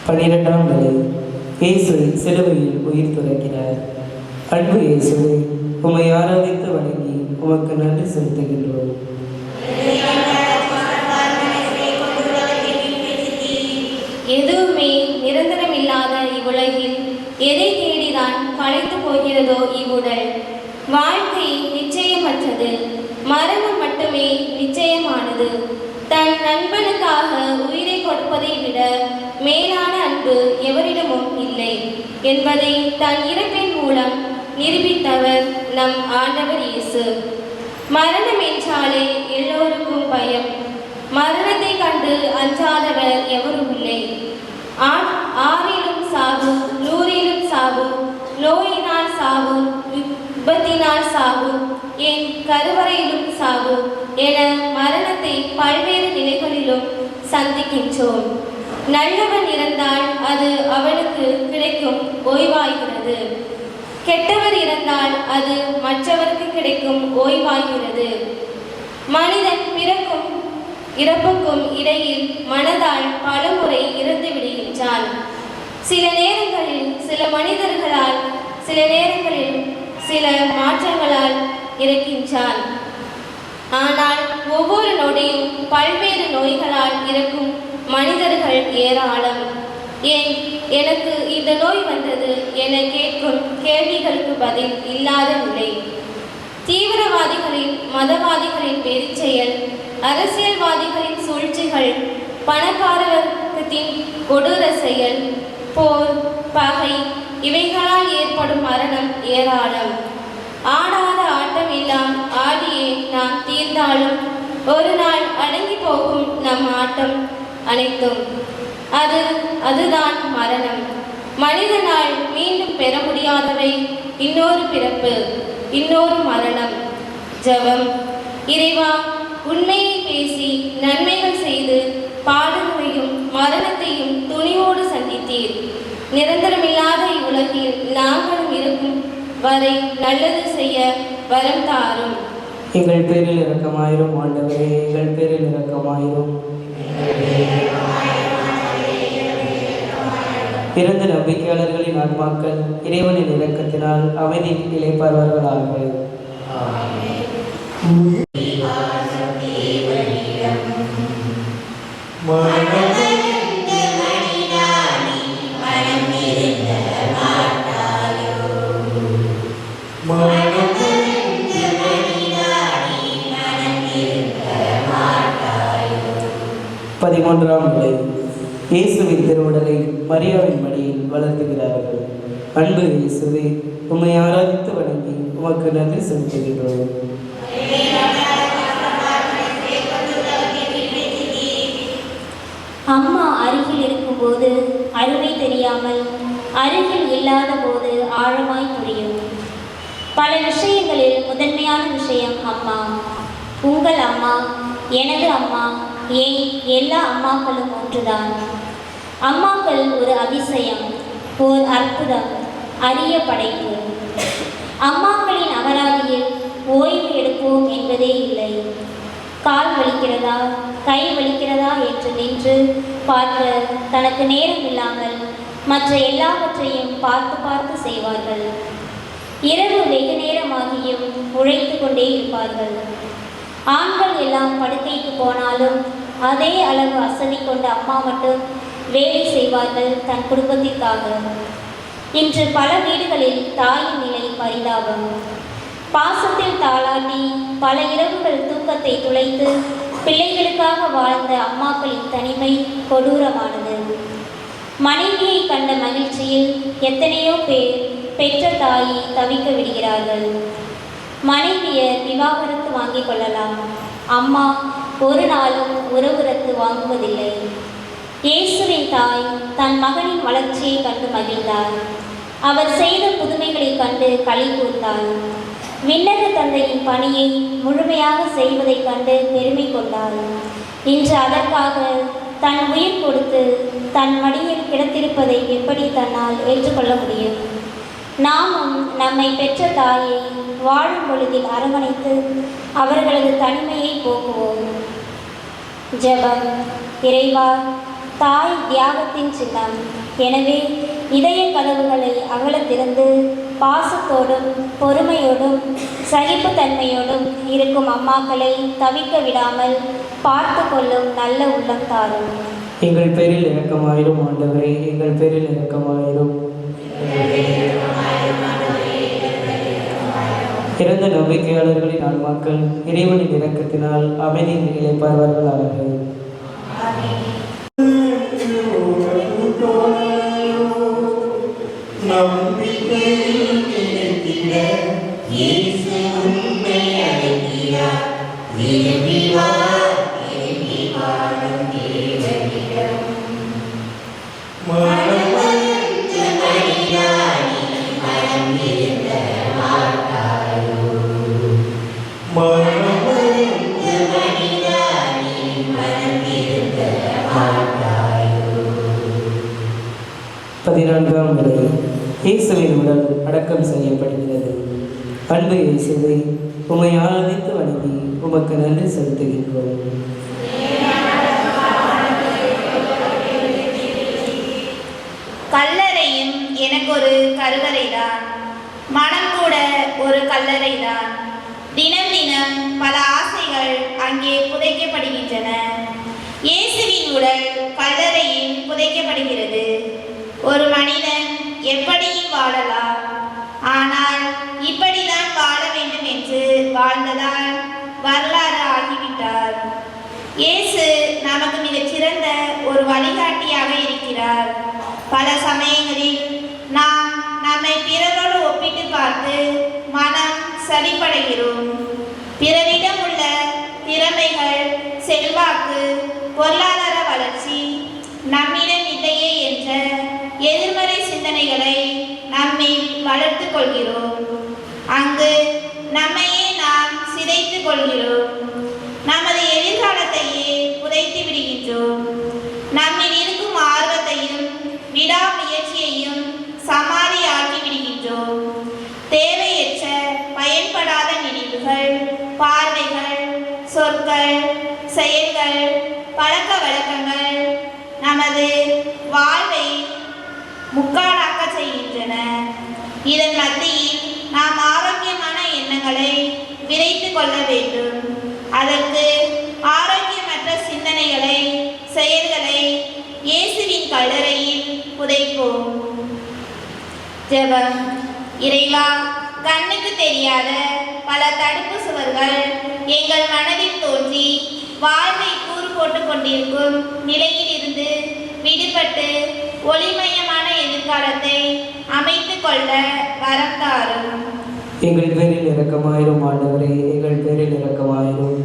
A: பன்னிரெண்டாம் நிலை. இயேசு சிலுவையில் உயிர் துறக்கிறார். அன்பு இயேசுவே, உம்மை ஆராதித்து வணங்கி உமக்கு நன்றி செலுத்துகின்றோம்.
C: எதுவுமே நிரந்தரம் இல்லாத இவ்வுலகில் எதை தேடிதான் களைத்து போகிறதோ இவ்வுடல். வாழ்க்கை நிச்சயமற்றது, மரணம் மட்டுமே நிச்சயமானது. தன் நண்பனுக்காக உயிரை கொடுப்பதை விட மேலான அன்பு எவரிடமும் இல்லை என்பதை தன் இறப்பின் மூலம் நிரூபித்தவர் நம் ஆண்டவர் இயேசு. மரணம் என்றாலே எல்லோருக்கும் பயம். மரணத்தை கண்டு அஞ்சாதவர் எவரும் இல்லை. ஆறிலும் சாவு, 100லும் சாவு, நோயினால் சாவு, விபத்தினால் சாவு, என் கருவறையிலும் சாவு என மரணத்தை பல்வேறு நிலைகளிலும் சந்திக்கின்றோம். நல்லவன் இறந்தால் அது அவனுக்கு கிடைக்கும் ஓய்வாகிறது. கெட்டவர் இறந்தால் அது மற்றவருக்கு கிடைக்கும் ஓய்வாகிறது. மனிதன் பிறக்கும் இறப்புக்கும் இடையில் மனதால் பலமுறை இறந்து விடுகின்றான். சில நேரங்களில் சில மனிதர்களால், சில நேரங்களில் சில மாற்றங்களால் இறக்கின்றான். ஆனால் ஒவ்வொரு நொடியும் பல்வேறு நோய்களால் இறக்கும் மனிதர்கள் ஏராளம். ஏன் எனக்கு இந்த நோய் வந்தது என கேட்கும் கேள்விகளுக்கு பதில் இல்லாத நிலை. தீவிரவாதிகளின், மதவாதிகளின் வெறிச்செயல், அரசியல்வாதிகளின் சூழ்ச்சிகள், பணக்காரத்தின் கொடூர செயல், போர், பகை இவைகளால் ஏற்படும் மரணம் ஏராளம். ஆடாத ஆட்டம் எல்லாம் ஆடியே நாம் தீர்ந்தாலும் ஒரு நாள் அடங்கி போகும் நம் ஆட்டம் அனைத்தும். அதுதான் மரணம். மனிதனால் மீண்டும் பெற முடியாதவை இன்னொரு பிறப்பு, இன்னொரு மரணம். ஜெபம். இறைவா, உண்மையை பேசி நன்மைகள் செய்து பாடுகளையும் மரணத்தையும் துணிவோடு சந்தித்தீர். நிரந்தரமில்லாத இவ்வுலகில் நாங்களும் இருக்கும் வரை நல்லது செய்ய வரம் தாரும்.
A: எங்கள் பேரில் இரக்கமாயிரும் ஆண்டவரே, எங்கள் பேரில் இரக்கமாயிரும். பிறந்த நம்பிக்கையாளர்களின் ஆன்மாக்கள் இறைவனின் இரக்கத்தினால் அமைதியில் இளைப்பார்வார்களாக. பதிமூன்றாம் நிலை. இயேசுவின் திருவுடலை மரியாவின் மடியில் வளர்த்துகிறார்கள். அன்பு இயேசுவே, உம்மை ஆராதித்து வணங்கி உமக்கு நன்றி செலுத்துகின்றோம்.
B: அம்மா அருகில் இருக்கும்போது அருமை தெரியாமல், அருகில் இல்லாத போது ஆழமாய் புரியும். பல விஷயங்களில் முதன்மையான விஷயம் அம்மா. உங்கள் அம்மா, எனது அம்மா, ஏன் எல்லா அம்மாக்களும் ஒன்றுதான். அம்மாக்கள் ஒரு அதிசயம், ஓர் அற்புதம், அரிய படைப்பு. அம்மாக்களின் அகராதியில் ஓய்வு எடுப்போம் என்பதே இல்லை. கால் வலிக்கிறதா, கை வலிக்கிறதா என்று நின்று பார்க்க தனக்கு நேரம் இல்லாமல் மற்ற எல்லாவற்றையும் பார்த்து பார்த்து செய்வார்கள். இரவு வெகு நேரமாகியும் உழைத்து கொண்டே இருப்பார்கள். ஆண்கள் எல்லாம் படுக்கைக்கு போனாலும் அதே அளவு அசதி கொண்ட அம்மா மட்டும் வேலை செய்வார்கள் தன் குடும்பத்திற்காக. இன்று பல வீடுகளில் தாயின் நிலை பரிதாபம். பாசத்தில் தாளாட்டி பல இரவுகள் தூக்கத்தை துளைத்து பிள்ளைகளுக்காக வாழ்ந்த அம்மாக்களின் தனிமை கொடூரமானது. மனைவியை கண்ட மகிழ்ச்சியில் எத்தனையோ பேர் பெற்ற தாயை தவிக்க விடுகிறார்கள். மனைவியர் விவாகரத்து வாங்கிக் கொள்ளலாம், அம்மா ஒரு நாளும் உறவுரத்து வாங்குவதில்லை. இயேசுவின் தாய் தன் மகனின் வளர்ச்சியை கண்டு மகிழ்ந்தார். அவர் செய்த புதுமைகளைக் கண்டு களி கூர்ந்தார். விண்ணக தந்தையின் பணியை முழுமையாக செய்வதைக் கண்டு பெருமை கொண்டார். இன்று அதற்காக தன் உயிர் கொடுத்து தன் மடியில் கிடத்திருப்பதை எப்படி தன்னால் ஏற்றுக்கொள்ள முடியும்? நாமும் நம்மை பெற்ற தாயை வாழும் பொழுதில் அரவணைத்து அவர்களது தனிமையை போக்குவோம். ஜெபம். இறைவா, தாய் தியாகத்தின் சின்னம். எனவே இதய கதவுகளை அகலத் திறந்து பாசத்தோடும் பொறுமையோடும் சகிப்புத்தன்மையோடும் இருக்கும் அம்மாக்களை தவிக்க விடாமல் பார்த்து கொள்ளும் நல்ல உள்ளம் தாரும்.
A: எங்கள் பேரில் இரக்கமாயிரும் ஆண்டவரே, எங்கள் பேரில் இரக்கமாயிரும். இறந்த நம்பிக்கையாளர்களின் ஆன்மாக்கள் இறைவனின் இரக்கத்தினால் அமைதியில் இளைப்பார்வார்கள். பதினான்காம் நிலை. இயேசுவின் உடல் அடக்கம் செய்யப்படுகிறது. அன்பு இயேசுவை, உம்மை ஆராதித்து வணங்கி உமக்கு நன்றி செலுத்துகின்றோம்.
D: கல்லறையும் எனக்கு ஒரு கருவறைதான், மனம் கூட ஒரு கல்லறைதான். தினம் தினம் பல ஆசைகள் அங்கே புதைக்கப்படுகின்றன. இயேசுவின் உடல் கல்லறையில் புதைக்கப்படுகிறது. ஒரு மனிதன் எப்படியும் வாழலாம், ஆனால் இப்படிதான் வாழ வேண்டும் என்று வாழ்ந்ததால் வரலாறு ஆகிவிட்டார். இயேசு நமக்கு மிகச் சிறந்த ஒரு வழிகாட்டியாக இருக்கிறார். பல சமயங்களில் நாம் நம்மை பிறரோடு ஒப்பிட்டு பார்த்து மனம் சலிப்படைகிறோம். பிறரிடம் உள்ள திறமைகள், செல்வாக்கு, பொருளாதார வளர்ச்சி நம்மிடம் இல்லையே என்ற எதிர்மறை சிந்தனைகளை நம்மில் வளர்த்து கொள்கிறோம். அங்கு நம்மையே நாம் சிதைத்து கொள்கிறோம். நமது எதிர்காலத்தையே புதைத்து விடுகின்றோம். நம்மில் இருக்கும் ஆர்வத்தையும் விடாமுயற்சியையும் சமாதியாக்கி விடுகின்றோம். தேவையற்ற பயன்படாத நினைவுகள், பார்வைகள், சொற்கள், செயல்கள், பழக்க வழக்கங்கள் நமது வாழ்வை முக்காடாக்க செய்கின்றன. இதன் மத்தியில் நாம் ஆரோக்கியமான எண்ணங்களை விதைத்து கொள்ள வேண்டும். அதற்கு ஆரோக்கியமற்ற சிந்தனைகளை, செயல்களை இயேசுவின் கல்லறையில் புதைப்போம். ஜெபம். இறைவா, கண்ணுக்கு தெரியாத பல தடுப்பு சுவர்கள் எங்கள் மனதில் தோன்றி வாழ்வை கூறு போட்டுக் கொண்டிருக்கும் நிலையில் இருந்து விடுபட்டு ஒளிமயமான எதிர்காலத்தை அமைத்துக் கொள்ள வரம் தாரும்.
A: எங்கள் பேரில் இரக்கமாயிரும் ஆண்டவரே, எங்கள் பேரில் இரக்கமாயிரும்.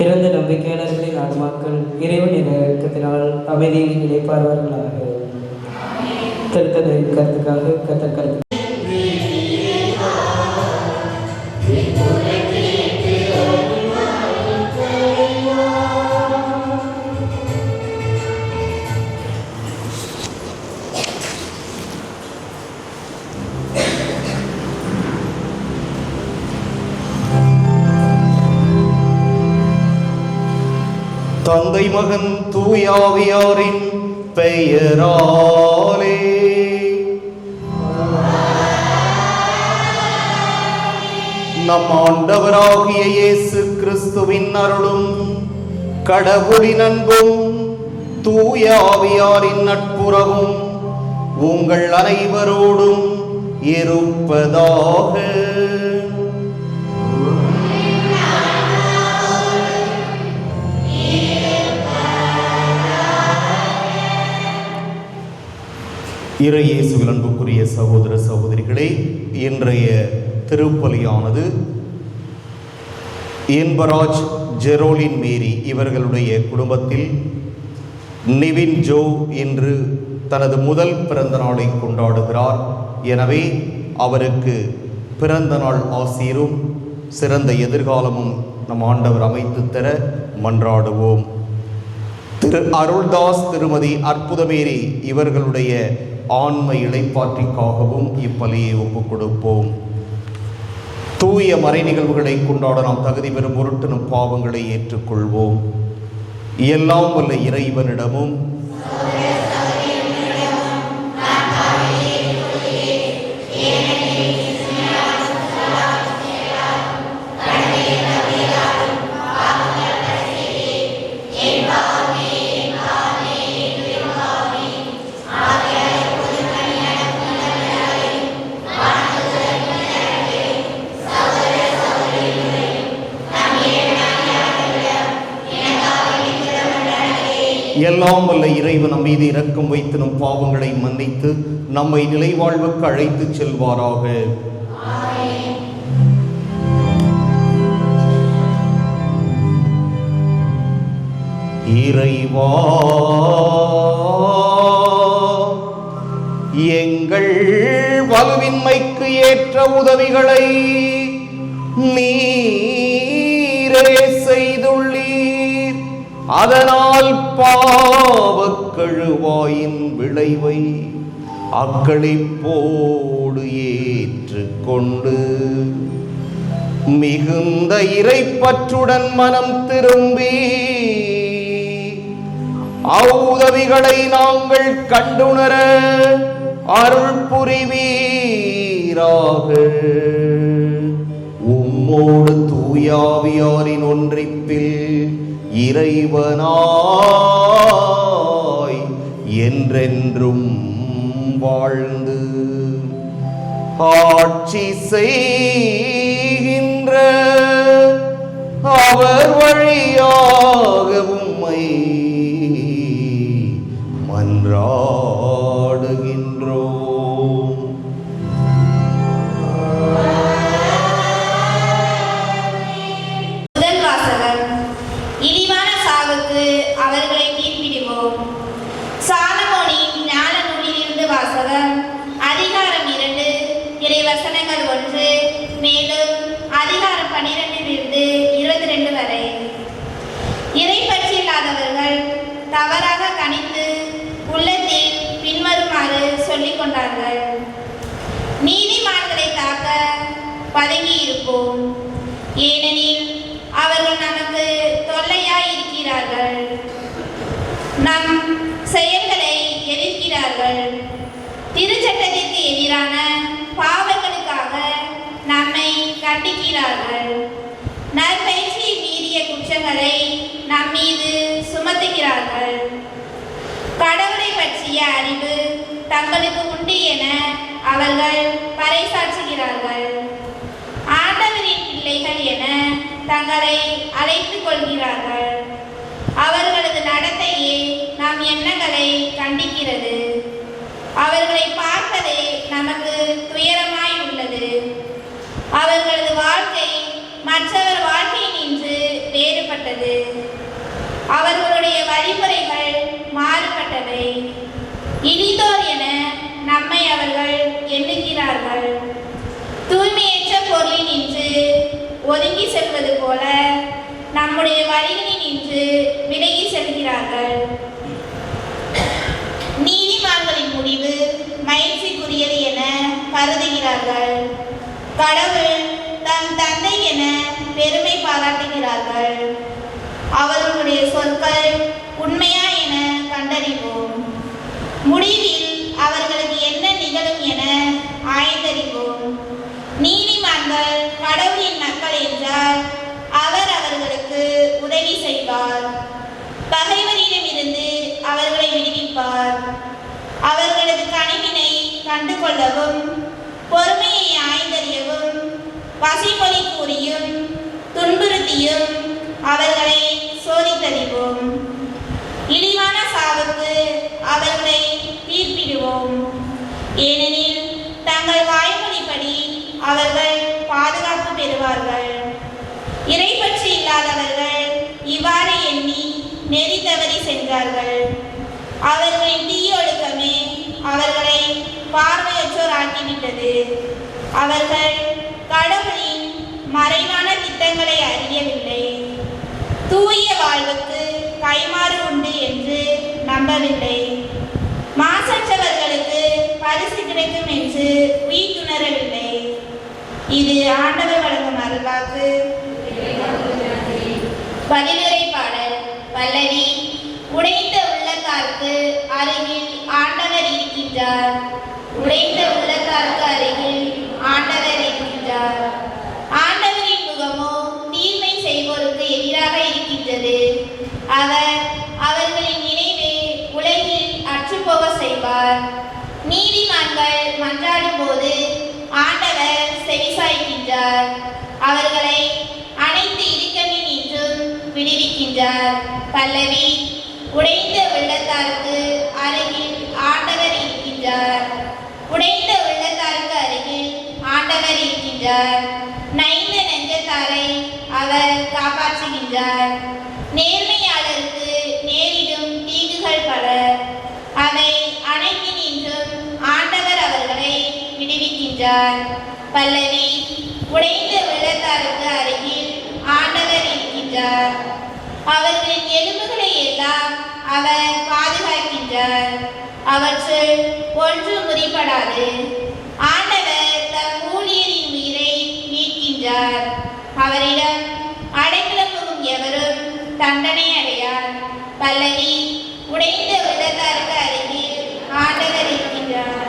A: இறந்த நம்பிக்கையாளர்களின் ஆன்மாக்கள் இறைவனின் இரக்கத்தினால் அமைதியில் இளைப்பார்வார்களாக. கருத்தரின் கருத்துக்காக கருத்து
F: தந்தை மகன் தூயாவியாரின் பெயராலே. நம் ஆண்டவராகிய இயேசு கிறிஸ்துவின் அருளும் கடவுளின் அன்பும் தூய ஆவியாரின் நட்புறவும் உங்கள் அனைவரோடும் இருப்பதாக. இறை இயேசுவில் அன்புக்குரிய சகோதர சகோதரிகளே, இன்றைய திருப்பலியானது இன்பராஜ், ஜெரோலின் மேரி இவர்களுடைய குடும்பத்தில் நிவின் ஜோ இன்று தனது முதல் பிறந்த நாளை கொண்டாடுகிறார். எனவே அவருக்கு பிறந்த நாள் ஆசீரும் சிறந்த எதிர்காலமும் நம் ஆண்டவர் அமைத்து தர மன்றாடுவோம். திரு அருள்தாஸ், திருமதி அற்புதமேரி இவர்களுடைய ஆன்ம இளைப்பாற்றிக்காகவும் இப்பலியை ஒப்புக் கொடுப்போம். தூய மறை நிகழ்வுகளை கொண்டாட நாம் தகுதி பெறும் பொருட்டு நம் பாவங்களை ஏற்றுக்கொள்வோம். எல்லாம் வல்ல இறைவனிடமும் எல்லாம் வல்ல இறைவன் நம் மீது இரக்கம் வைத்து நம் பாவங்களை மன்னித்து நம்மை நிலைவாழ்வுக்கு அழைத்து செல்வாராக. இறைவா, எங்கள் வலுவின்மைக்கு ஏற்ற உதவிகளை நீரே செய்துள்ளீர். அதனால் பாவக்கழுவாயின் விளைவை அக்களிப்போடு ஏற்றுக்கொண்டு மிகுந்த இறைப்பற்றுடன் மனம் திரும்பி அவ்வுதவிகளை நாங்கள் கண்டுணர அருள் புரிவீராக. உம்மோடு தூயாவியாரின் ஒன்றிப்பில் இறைவனாய் என்றென்றும் வாழ்ந்து ஆட்சி செய்கின்ற அவர் வழியாக உம்மை மன்றாடுகின்றோம்.
D: முதல் வாசகம். இழிவான சாவுக்கு அவர்களை தீர்ப்பிடுவோம். சாலமோனின் ஞான நூலிலிருந்து வாசகம். அதிகாரம் 2, இறைவசனங்கள் 1, மேலும் அதிகாரம் 12 22 வரை. இறை பற்றி இல்லாதவர்கள் தவறாக கணித்து உள்ளத்தில் பின்வருமாறு சொல்லிக் கொண்டார்கள்: நீதிமான்களை தாக்க பதுங்கி இருப்போம், ஏனெனில் அவர்கள் நமக்கு தொல்லையாய் இருக்கிறார்கள். நம் செயல்களை எதிர்க்கிறார்கள். திருச்சட்டத்திற்கு எதிரான பாவங்களுக்காக நம்மை கண்டிக்கிறார்கள். நற்பயிற்சியை மீறிய குற்றங்களை நம் மீது சுமத்துகிறார்கள். கடவுளை பற்றிய அறிவு தங்களுக்கு உண்டு என அவர்கள் பறைசாற்றுகிறார்கள். ஆண்டவரின் பிள்ளைகள் என தங்களை அழைத்துக் கொள்கிறார்கள். அவர்களது நடத்தையே நம் எண்ணங்களை கண்டிக்கிறது. அவர்களை பார்ப்பதே நமக்கு துயரமாய் உள்ளது. அவர்களது வாழ்க்கை மற்றவர் வாழ்க்கையினின்று வேறுபட்டது. அவர்களுடைய வழிமுறைகள் மாறுபட்டவை. இனிதோர் என நம்மை அவர்கள் எண்ணுகிறார்கள். தூய்மையற்ற பொருளினின்று ஒதுங்கி செல்வது போல நம்முடைய வழிகளினின்று விலகி செல்கிறார்கள். நீதிமான்களின் முடிவு மகிழ்ச்சிக்குரியது என கருதுகிறார்கள். கடவுள் தம் தந்தை என பெருமை பாராட்டுகிறார்கள். அவர்களுடைய சொற்கள் உண்மையா என கண்டறிவோம். முடிவில் அவர்களுக்கு என்ன நிகழும் என ஆய்ந்தறிவோம். நீதிமான்கள் கடவுளின் மக்கள் என்றால் அவர் அவர்களுக்கு உதவி செய்வார். பகைவரிடமிருந்து அவர்களை விடுவிப்பார். அவர்களது கனிவினை கண்டு கொள்ளவும் பொறுமையை ஆய்ந்தறியவும் பசிமொழி கூறியும் துன்புறுத்தியும் அவர்களை சோதித்தறிவோம். இழிவான சாவுக்கு அவர்களை தீர்ப்பிடுவோம். ஏனெனில் தங்கள் வாய்மொழிப்படி அவர்கள் பாதுகாப்பு பெறுவார்கள். இறைப்பற்று இல்லாதவர்கள் இவ்வாறு எண்ணி நெறி தவறி சென்றார்கள். அவர்களின் தீயொழுக்கமே அவர்களை பார்வையற்றோர் ஆக்கிவிட்டது. அவர்கள் கடவுளின் மறைவான திட்டங்களை அறியவில்லை. தூய வாழ்வுக்கு கைமாறு உண்டு என்று நம்பவில்லை. மாசற்றவர்களுக்கு பரிசு கிடைக்கும் என்று உய்துணரவில்லை. இது ஆண்டவர் வழங்கும் அருள்வாக்கு. பதிலுரை பாடல். பல்லவி. உடைந்த உள்ளத்தார்க்கு அருகில் ஆண்டவர் இருக்கின்றார். உடைந்த உள்ளத்தார்க்கு அருகில் ஆண்டவர் இருக்கின்றார். ஆண்டவரின் முகமோ தீமை செய்வோருக்கு எதிராக இருக்கின்றது. அவர் அவர்களின் நினைவை உலகில் அற்றுப்போக செய்வார். நீதிமான்கள் மன்றாடும் போது ஆண்டவர் செவிசாய்க்கின்றார். அவர்களை அனைத்து இடுக்கண்ணில் நின்றும் விடுவிக்கின்றார். பல்லவி. உடைந்த உள்ளத்தாருக்கு அருகில் ஆண்டவர் இருக்கின்றார். உடைந்த உள்ளத்தாருக்கு அருகில் ஆண்டவர் இருக்கின்றார். நைந்த நெஞ்சத்தாரை அவர் காப்பாற்றுகின்றார். நேர்மையாளருக்கு நேரிடும் தீங்குகள் பல. அவை அனைத்தினின்றும் ஆண்டவர் அவர்களை விடுவிக்கின்றார். பல்லவி. உடைந்த உள்ளத்தாருக்கு அருகில் ஆண்டவர் இருக்கின்றார். அவர்களின் எலும்புகளை எல்லாம் அவர் பாதுகாக்கின்றார். அவற்றுள் ஒன்று முறிப்படாது. ஆண்டவர் தம் ஊழியரின் உயிரை மீட்கின்றார். அவரிடம் அடைக்கலம் புகும் எவரும் தண்டனை அடையார். பல்லவி. உடைந்த உள்ளத்தாருக்கு அருகில் ஆண்டவர் இருக்கின்றார்.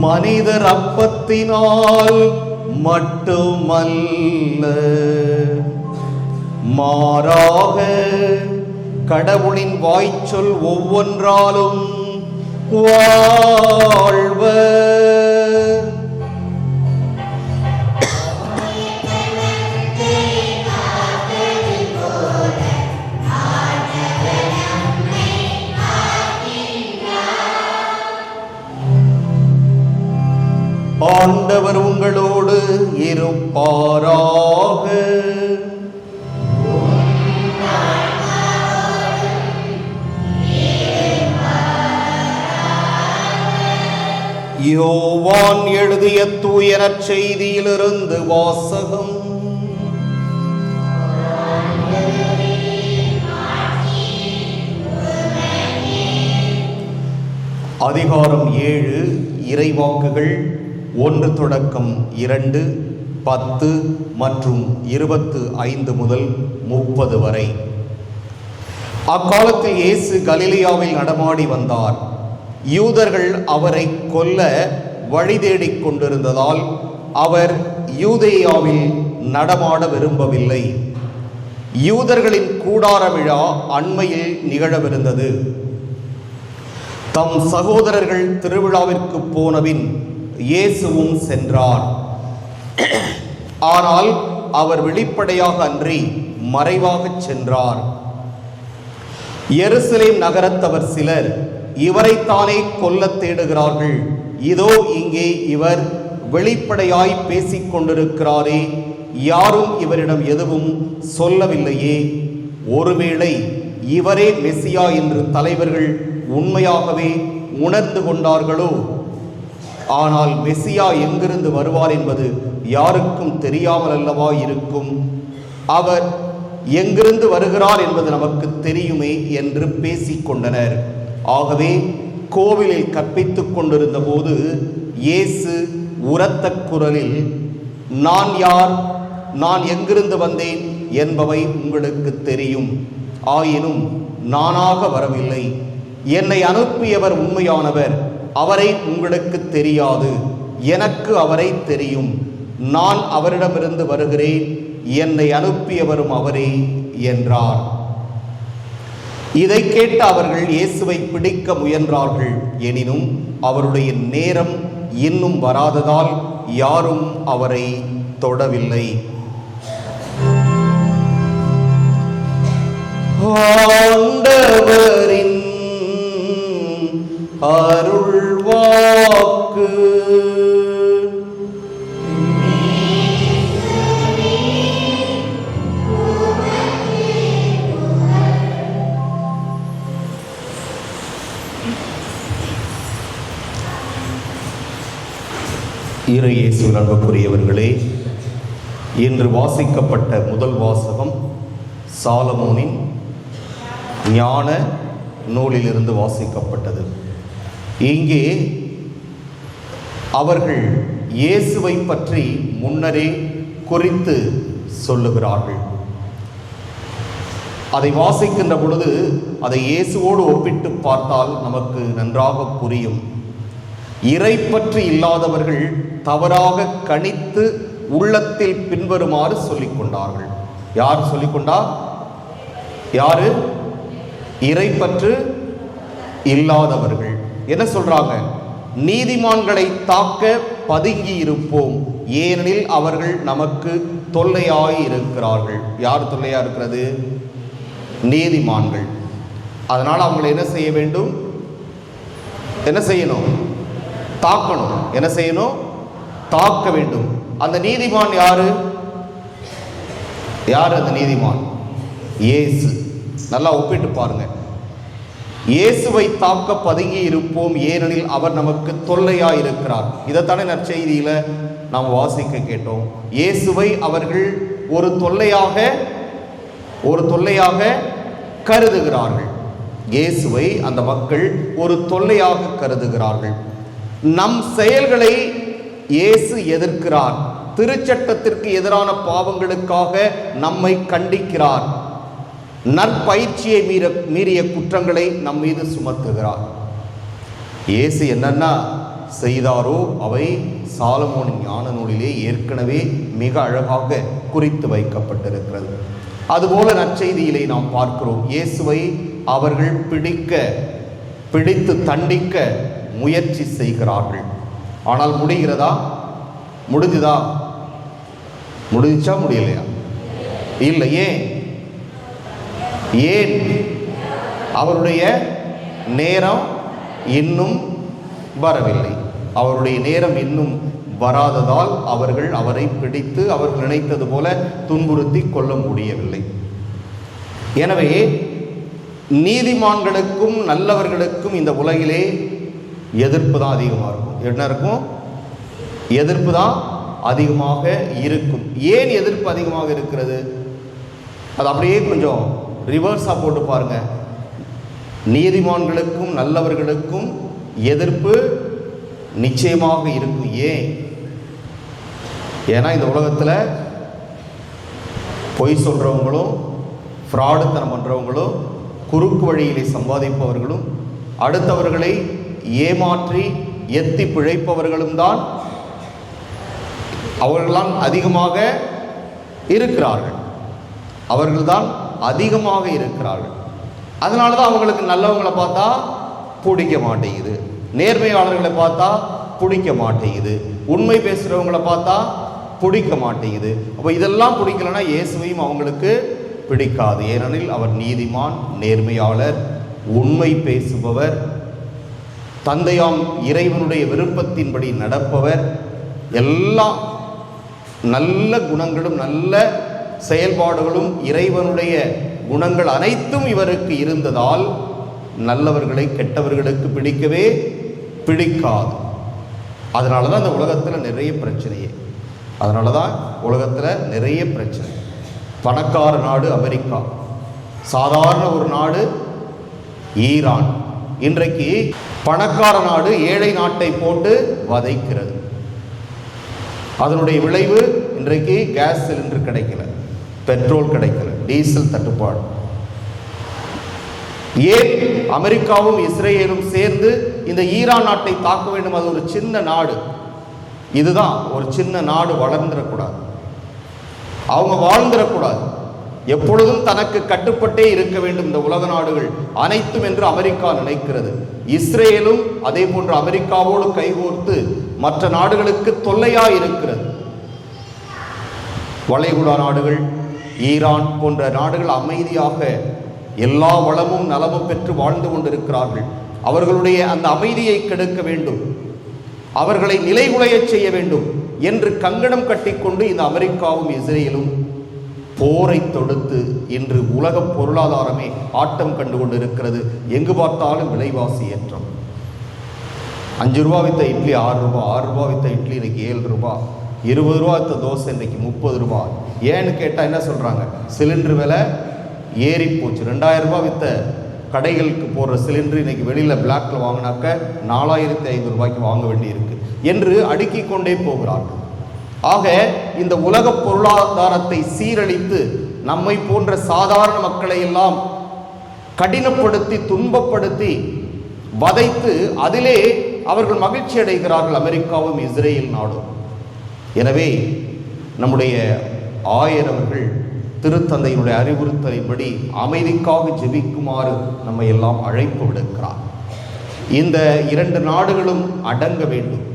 F: மனிதர் அப்பத்தினால் மட்டுமல்ல, மாறாக கடவுளின் வாய்ச்சொல் ஒவ்வொன்றாலும் வாழ்வர். ஆண்டவர் உங்களோடு இருப்பாராக. யோவான் எழுதிய தூய நற்செய்தியிலிருந்து வாசகம். அதிகாரம் 7. இறைவாக்குகள் 1 தொடக்கம் 2, 10 மற்றும் 25 முதல் 30 வரை. அக்காலத்தில் இயேசு கலிலேயாவில் நடமாடி வந்தார். யூதர்கள் அவரை கொல்ல வழி தேடிக் கொண்டிருந்ததால் அவர் யூதேயாவில் நடமாட விரும்பவில்லை. யூதர்களின் கூடார விழா அண்மையில் நிகழவிருந்தது. தம் சகோதரர்கள் திருவிழாவிற்கு போனபின் இயேசுவும் சென்றார். ஆனால் அவர் வெளிப்படையாக அன்றி மறைவாகச் சென்றார். எருசலேம் நகரத்தவர் சிலர் இவரைத்தானே கொல்லத் தேடுகிறார்கள், இதோ இங்கே இவர் வெளிப்படையாய் பேசிக் கொண்டிருக்கிறாரே, யாரும் இவரிடம் எதுவும் சொல்லவில்லையே, ஒருவேளை இவரே மெசியா என்று தலைவர்கள் உண்மையாகவே உணர்ந்து கொண்டார்களோ? ஆனால் மெசியா எங்கிருந்து வருவார் என்பது யாருக்கும் தெரியாமல் அல்லவா இருக்கும்? அவர் எங்கிருந்து வருகிறார் என்பது நமக்கு தெரியுமே என்று பேசிக்கொண்டனர். ஆகவே கோவிலில் கற்பித்துக் கொண்டிருந்த போது இயேசு உரத்த குரலில், நான் யார், நான் எங்கிருந்து வந்தேன் என்பவை உங்களுக்கு தெரியும். ஆயினும் நானாக வரவில்லை, என்னை அனுப்பியவர் உண்மையானவர், அவரை உங்களுக்கு தெரியாது, எனக்கு அவரை தெரியும். நான் அவரிடமிருந்து வருகிறேன், என்னை அனுப்பியவரும் அவரே என்றார். இதை கேட்ட அவர்கள் இயேசுவை பிடிக்க முயன்றார்கள். எனினும் அவருடைய நேரம் இன்னும் வராததால் யாரும் அவரை தொடவில்லை. ஆண்டவரின் அருள்வாக்கு. இறை இயேசுவில் அன்புக்குரியவர்களே, இன்று வாசிக்கப்பட்ட முதல் வாசகம் சாலமோனின் ஞான நூலிலிருந்து வாசிக்கப்பட்டது. இங்கே அவர்கள் இயேசுவை பற்றி முன்னரே குறித்து சொல்லுகிறார்கள். அதை வாசிக்கின்ற பொழுது அதை இயேசுவோடு ஒப்பிட்டு பார்த்தால் நமக்கு நன்றாக புரியும். இறை பற்றி இல்லாதவர்கள் தவறாக கணித்து உள்ளத்தில் பின்வருமாறு சொல்லிக்கொண்டார்கள். யார் சொல்லிக்கொண்டார்? யாரு? இறை பற்று இல்லாதவர்கள். என்ன சொல்றாங்க? நீதிமான்களை தாக்க பதுங்கி இருப்போம், ஏனெனில் அவர்கள் நமக்கு தொல்லையாய் இருக்கிறார்கள். யார் தொல்லையா இருக்கிறது? நீதிமான்கள். அதனால் அவங்களை என்ன செய்ய வேண்டும்? என்ன செய்யணும்? தாக்கணும். என்ன செய்யணும்? தாக்க வேண்டும். அந்த நீதிமான் யாரு? யார் அந்த நீதிமான்? இயேசு. நல்லா ஒப்பிட்டு பாருங்க. இயேசுவை தாக்க பதுங்கி இருப்போம், ஏனெனில் அவர் நமக்கு தொல்லையா இருக்கிறார். இதைத்தானே நற்செய்தியில நாம் வாசிக்க கேட்டோம். இயேசுவை அவர்கள் ஒரு தொல்லையாக கருதுகிறார்கள். இயேசுவை அந்த மக்கள் ஒரு தொல்லையாக கருதுகிறார்கள். நம் செயல்களை இயேசு எதிர்க்கிறார். திருச்சட்டத்திற்கு எதிரான பாவங்களுக்காக நம்மை கண்டிக்கிறார். நற்பயிற்சியை மீறிய குற்றங்களை நம் மீது சுமத்துகிறார். இயேசு என்னென்ன செய்தாரோ அவை சாலமோனின் ஞான நூலிலே ஏற்கனவே மிக அழகாக குறித்து வைக்கப்பட்டிருக்கிறது. அதுபோல நற்செய்தியிலே நாம் பார்க்கிறோம். இயேசுவை அவர்கள் பிடித்து தண்டிக்க முயற்சி செய்கிறார்கள். ஆனால் முடிகிறதா? முடிஞ்சுதா? முடிஞ்சா முடியலையா? இல்லை. ஏன்? அவருடைய நேரம் இன்னும் வரவில்லை. அவருடைய நேரம் இன்னும் வராததால் அவர்கள் அவரை பிடித்து அவர்கள் நினைத்தது போல துன்புறுத்தி கொள்ள முடியவில்லை. எனவே நீதிமான்களுக்கும் நல்லவர்களுக்கும் இந்த உலகிலே எதிர்ப்பு தான் அதிகமாக இருக்கும். என்ன இருக்கும்? எதிர்ப்பு தான் அதிகமாக இருக்கும். ஏன் எதிர்ப்பு அதிகமாக இருக்கிறது? அது அப்படியே கொஞ்சம் ரிவர்ஸாக போட்டு பாருங்க. நீதிமான்களுக்கும் நல்லவர்களுக்கும் எதிர்ப்பு நிச்சயமாக இருக்கும். ஏன்னா இந்த உலகத்தில் பொய் சொல்கிறவங்களும், ஃப்ராடுத்தனம் பண்ணுறவங்களும், குறுக்கு வழியிலே சம்பாதிப்பவர்களும், அடுத்தவர்களை ஏமாற்றி எத்தி பிழைப்பவர்களும் தான் அவர்கள்தான் அதிகமாக இருக்கிறார்கள். அவர்கள்தான் அதிகமாக இருக்கிறார்கள். அதனால தான் அவங்களுக்கு நல்லவங்களை பார்த்தா பிடிக்க மாட்டேங்குது, நேர்மையாளர்களை பார்த்தா பிடிக்க மாட்டேங்குது, உண்மை பேசுகிறவங்களை பார்த்தா பிடிக்க மாட்டேங்குது. அப்போ இதெல்லாம் பிடிக்கலன்னா இயேசுவையும் அவங்களுக்கு பிடிக்காது. ஏனெனில் அவர் நீதிமான், நேர்மையாளர், உண்மை பேசுபவர், தந்தையாம் இறைவனுடைய விருப்பத்தின்படி நடப்பவர், எல்லாம் நல்ல குணங்களும் நல்ல செயல்பாடுகளும் இறைவனுடைய குணங்கள் அனைத்தும் இவருக்கு இருந்ததால் நல்லவர்களை கெட்டவர்களுக்கு பிடிக்கவே பிடிக்காது. அதனால தான் இந்த உலகத்தில் நிறைய பிரச்சனையே. அதனால தான் உலகத்தில் நிறைய பிரச்சனை. பணக்கார நாடு அமெரிக்கா, சாதாரண ஒரு நாடு ஈரான். இன்றைக்கு பணக்கார நாடு ஏழை நாட்டை போட்டு வதைக்கிறது. அதனுடைய விளைவு இன்றைக்கு கேஸ் சிலிண்டர் கிடைக்கல, பெட்ரோல் கிடைக்கல, டீசல் தட்டுப்பாடு. ஏன் அமெரிக்காவும் இஸ்ரேலும் சேர்ந்து இந்த ஈரான் நாட்டை தாக்க வேண்டும்? அது ஒரு சின்ன நாடு. இதுதான் ஒரு சின்ன நாடு வளர்ந்துடக்கூடாது, அவங்க வாழ்ந்துடக்கூடாது, எப்பொழுதும் தனக்கு கட்டுப்பட்டே இருக்க வேண்டும் இந்த உலக நாடுகள் அனைத்தும் என்று அமெரிக்கா நினைக்கிறது. இஸ்ரேலும் அதே போன்று அமெரிக்காவோடு கைகோர்த்து மற்ற நாடுகளுக்கு தொல்லையாய் இருக்கிறது. வளைகுடா நாடுகள், ஈரான் போன்ற நாடுகள் அமைதியாக எல்லா வளமும் நலமும் பெற்று வாழ்ந்து கொண்டிருக்கிறார்கள். அவர்களுடைய அந்த அமைதியை கெடுக்க வேண்டும், அவர்களை நிலைகுலைய செய்ய வேண்டும் என்று கங்கணம் கட்டிக்கொண்டு இந்த அமெரிக்காவும் இஸ்ரேலும் போரை தொடுத்து இன்று உலக பொருளாதாரமே ஆட்டம் கண்டு கொண்டிருக்கிறது. எங்கு பார்த்தாலும் விலைவாசி ஏற்றம். 5 ரூபா வித்த இட்லி 6 ரூபா, 6 ரூபா வித்த இட்லி இன்னைக்கு 7 ரூபா, 20 ரூபா வித்த தோசை இன்னைக்கு 30 ரூபா. ஏன்னு கேட்டால் என்ன சொல்கிறாங்க? சிலிண்டர் விலை ஏறி போச்சு. 2000 ரூபா வித்த கடைகளுக்கு போடுற சிலிண்டர் இன்னைக்கு வெளியில் பிளாக்ல வாங்கினாக்க 4500 ரூபாய்க்கு வாங்க வேண்டியிருக்கு என்று அடுக்கிக் கொண்டே போகிறார்கள். ஆக இந்த உலக பொருளாதாரத்தை சீரழித்து நம்மை போன்ற சாதாரண மக்களை எல்லாம் கடினப்படுத்தி துன்பப்படுத்தி வதைத்து அதிலே அவர்கள் மகிழ்ச்சி அடைகிறார்கள் அமெரிக்காவும் இஸ்ரேல் நாடும். எனவே நம்முடைய ஆயர் அவர்கள் திருத்தந்தையினுடைய அறிவுறுத்தலின்படி அமைதிக்காக ஜெபிக்குமாறு நம்மை எல்லாம் அழைப்பு விடுக்கிறார். இந்த 2 நாடுகளும் அடங்க வேண்டும்.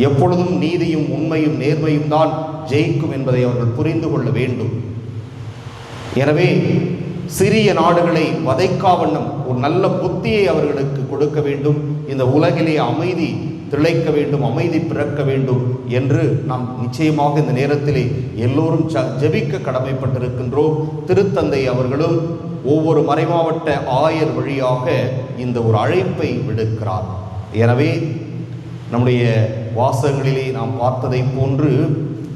F: எப்பொழுதும் நீதியும் உண்மையும் நேர்மையும் தான் ஜெயிக்கும் என்பதை அவர்கள் புரிந்து கொள்ள வேண்டும். எனவே சிறிய நாடுகளை வதைக்காவண்ணம் ஒரு நல்ல புத்தியை அவர்களுக்கு கொடுக்க வேண்டும். இந்த உலகிலே அமைதி திளைக்க வேண்டும், அமைதி பிறக்க வேண்டும் என்று நாம் நிச்சயமாக இந்த நேரத்திலே எல்லோரும் ஜெபிக்க கடமைப்பட்டிருக்கின்றோம். திருத்தந்தை அவர்களும் ஒவ்வொரு மறைமாவட்ட ஆயர் வழியாக இந்த ஒரு அழைப்பை விடுக்கிறார். எனவே நம்முடைய வாசகங்களிலே நாம் பார்த்ததை போன்று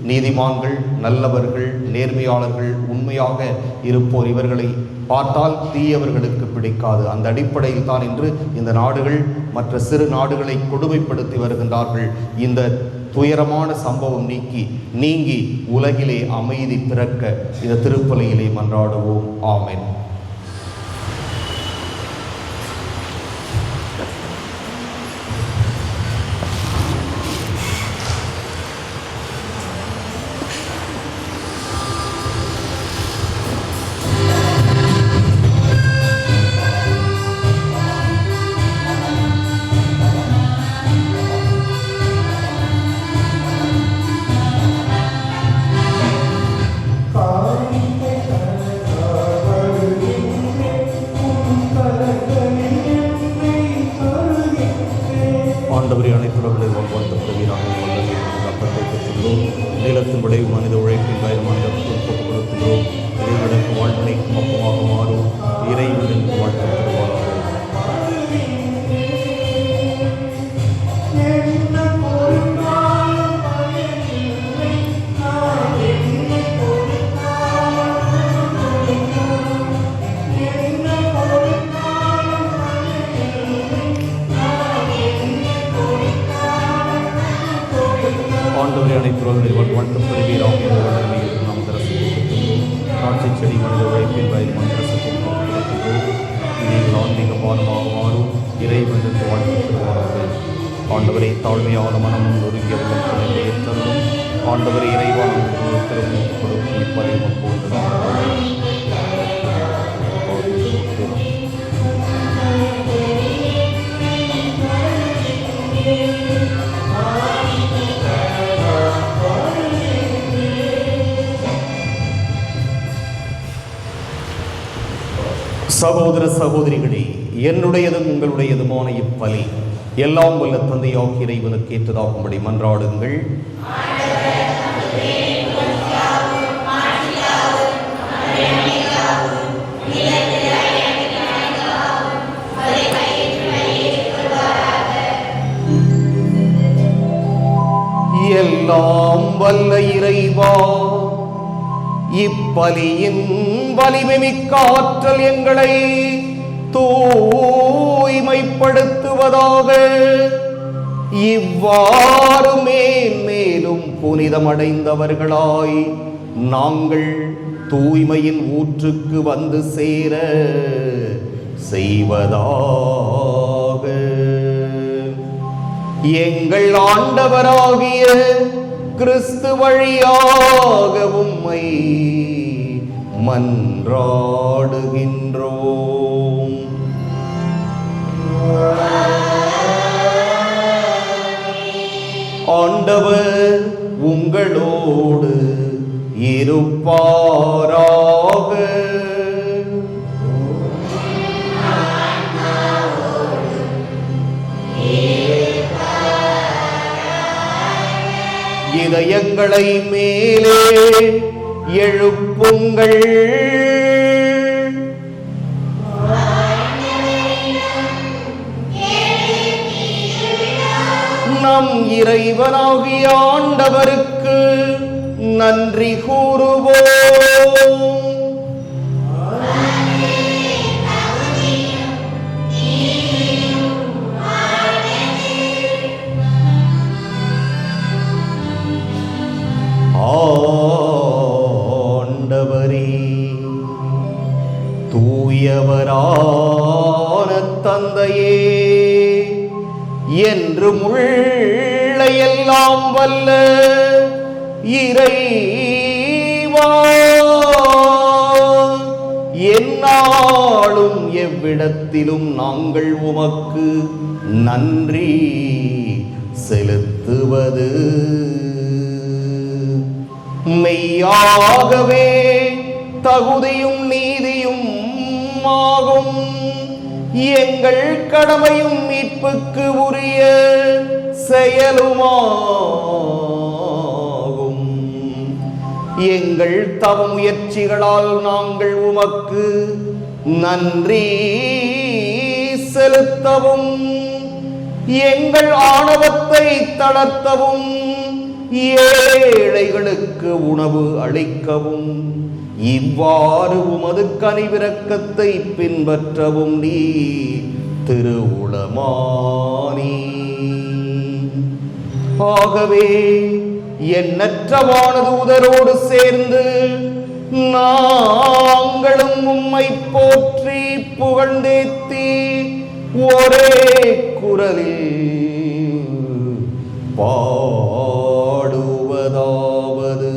F: நீதிமான்கள், நல்லவர்கள், நேர்மையாளர்கள், உண்மையாக இருப்போர் இவர்களை பார்த்தால் தீயவர்களுக்கு பிடிக்காது. அந்த அடிப்படையில் தான் இன்று இந்த நாடுகள் மற்ற சிறு நாடுகளை கொடுமைப்படுத்தி வருகின்றார்கள். இந்த துயரமான சம்பவம் நீங்கி உலகிலே அமைதி பிறக்க இந்த திருப்பலியிலே மன்றாடுவோம். ஆமென். ஆண்டவரே, அனைத்துலகளை வாழ்வாழ்த்தப்படுவீராக. அப்பத்தை பெற்றுள்ளோம். நிலத்தின் விளைவு மனித உழைப்பின் பயணமாக கொடுத்துள்ளோம். இறைவனுக்கு வாழ்நிலைக்கும் அப்பமாக மாறும். இறைவனுக்கு வாழ்த்தப்படுவார்கள். ஆண்டவரே, அனைத்துலகளை வாழ்த்தப்படுவீராக. நாம் தரசத்தும் காட்சி செடி மனித உழைப்பின் பயணமாக தரசத்தும் நீங்கள் ஆன்மீக பானமாக மாறும். இறைவனுக்கு வாழ்த்தப்படுவார்கள். ஆண்டவரை தாழ்மையான மனமும் ஒருங்கிய உள்ளம் ஏற்றலும் ஆண்டவரை இறைவான திரும்ப கொடுக்கும் இப்பதிவும் போன்றதாக சகோதர சகோதரிகளே, என்னுடையதும் உங்களுடையதுமான இப்பலி எல்லாம் வல்ல தந்தையாகிய இறைவனுக்கு ஏற்றதாகும்படி மன்றாடுங்கள். எல்லாம் வல்ல இறைவா, இப்பலியின் வலிமை மிக்க ஆற்றல் எங்களை தூய்மைப்படுத்துவதாக. இவ்வாறு மேலும் புனிதமடைந்தவர்களாய் நாங்கள் தூய்மையின் ஊற்றுக்கு வந்து சேர செய்வதாக. எங்கள் ஆண்டவராகிய கிறிஸ்து வழியாக உம்மை மன்றாடுகின்றோம். ஆண்டவர் உங்களோடு இருப்பாராக. இதயங்களை மேலே எழுப்புங்கள். நம் இறைவனாகிய ஆண்டவருக்கு நன்றி கூறுவோம். ஆண்டவரே, தூயவரான தந்தையே, என்று முள்ள எல்லாம் வல்ல இறைவா, எந்நாளும் எவ்விடத்திலும் நாங்கள் உமக்கு நன்றி செலுத்துவது மெய்யாகவே தகுதியும் நீதியும் ஆகும். எங்கள் கடமையும் மீட்புக்கு உரிய செயலுமாகும். எங்கள் தவ முயற்சிகளால் நாங்கள் உமக்கு நன்றி செலுத்தவும், எங்கள் ஆணவத்தை தளர்த்தவும், ஏழைகளுக்கு உணவு அளிக்கவும், இவ்வாறு உமது கனிவிரக்கத்தை பின்பற்றவும் நீ திருவுளமானி. ஆகவே எண்ணற்ற வானதூதரோடு சேர்ந்து நாங்களும் உம்மை போற்றி புகழ்ந்தேத்தி ஒரே குரலில் பாடுவதாவது: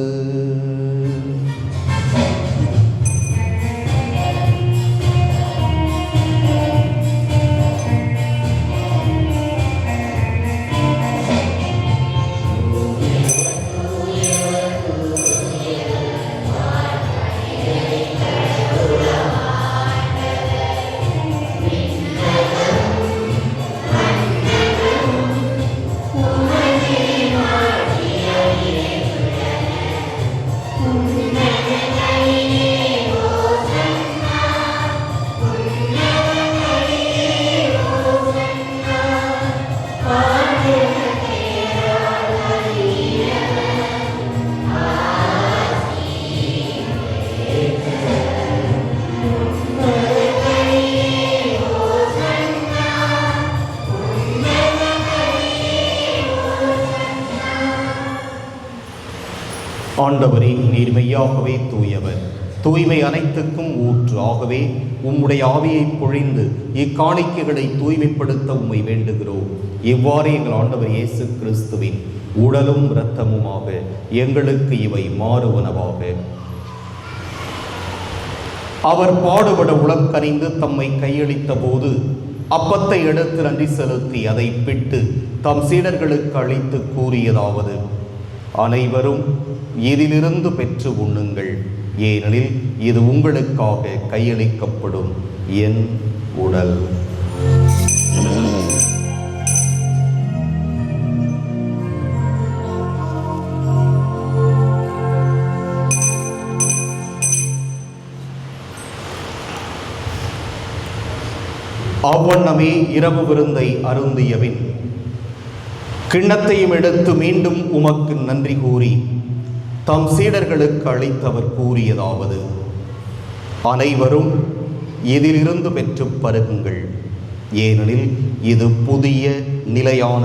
F: ஆண்டவரே, நீர் மெய்யாகவே தூயவர், தூய்மை அனைத்துக்கும் ஊற்று. ஆகவே உம்முடைய ஆவியை பொழிந்து இக்காணிக்கைகளை தூய்மைப்படுத்த உம்மை வேண்டுகிறோம். இவ்வாறு எங்கள் ஆண்டவர் இயேசு கிறிஸ்துவின் உடலும் இரத்தமுமாக எங்களுக்கு இவை மாறுவனவாக. அவர் பாடுபட உளம் கனிந்து தம்மை கையளித்த போது அப்பத்தை எடுத்து நன்றி செலுத்தி அதை பிட்டு தம் சீடர்களுக்கு அளித்து கூறியதாவது: அனைவரும் இதிலிருந்து பெற்று உண்ணுங்கள், ஏனெனில் இது உங்களுக்காக கையளிக்கப்படும் என் உடல். அவ்வண்ணமே இரவு விருந்தை அருந்தியபின் கிண்ணத்தையும் எடுத்து மீண்டும் உமக்கு நன்றி கூறி தம் சீடர்களுக்கு அளித்தவர் கூறியதாவது: அனைவரும் இதிலிருந்து பெற்று பருகுங்கள், ஏனெனில் இது புதிய நிலையான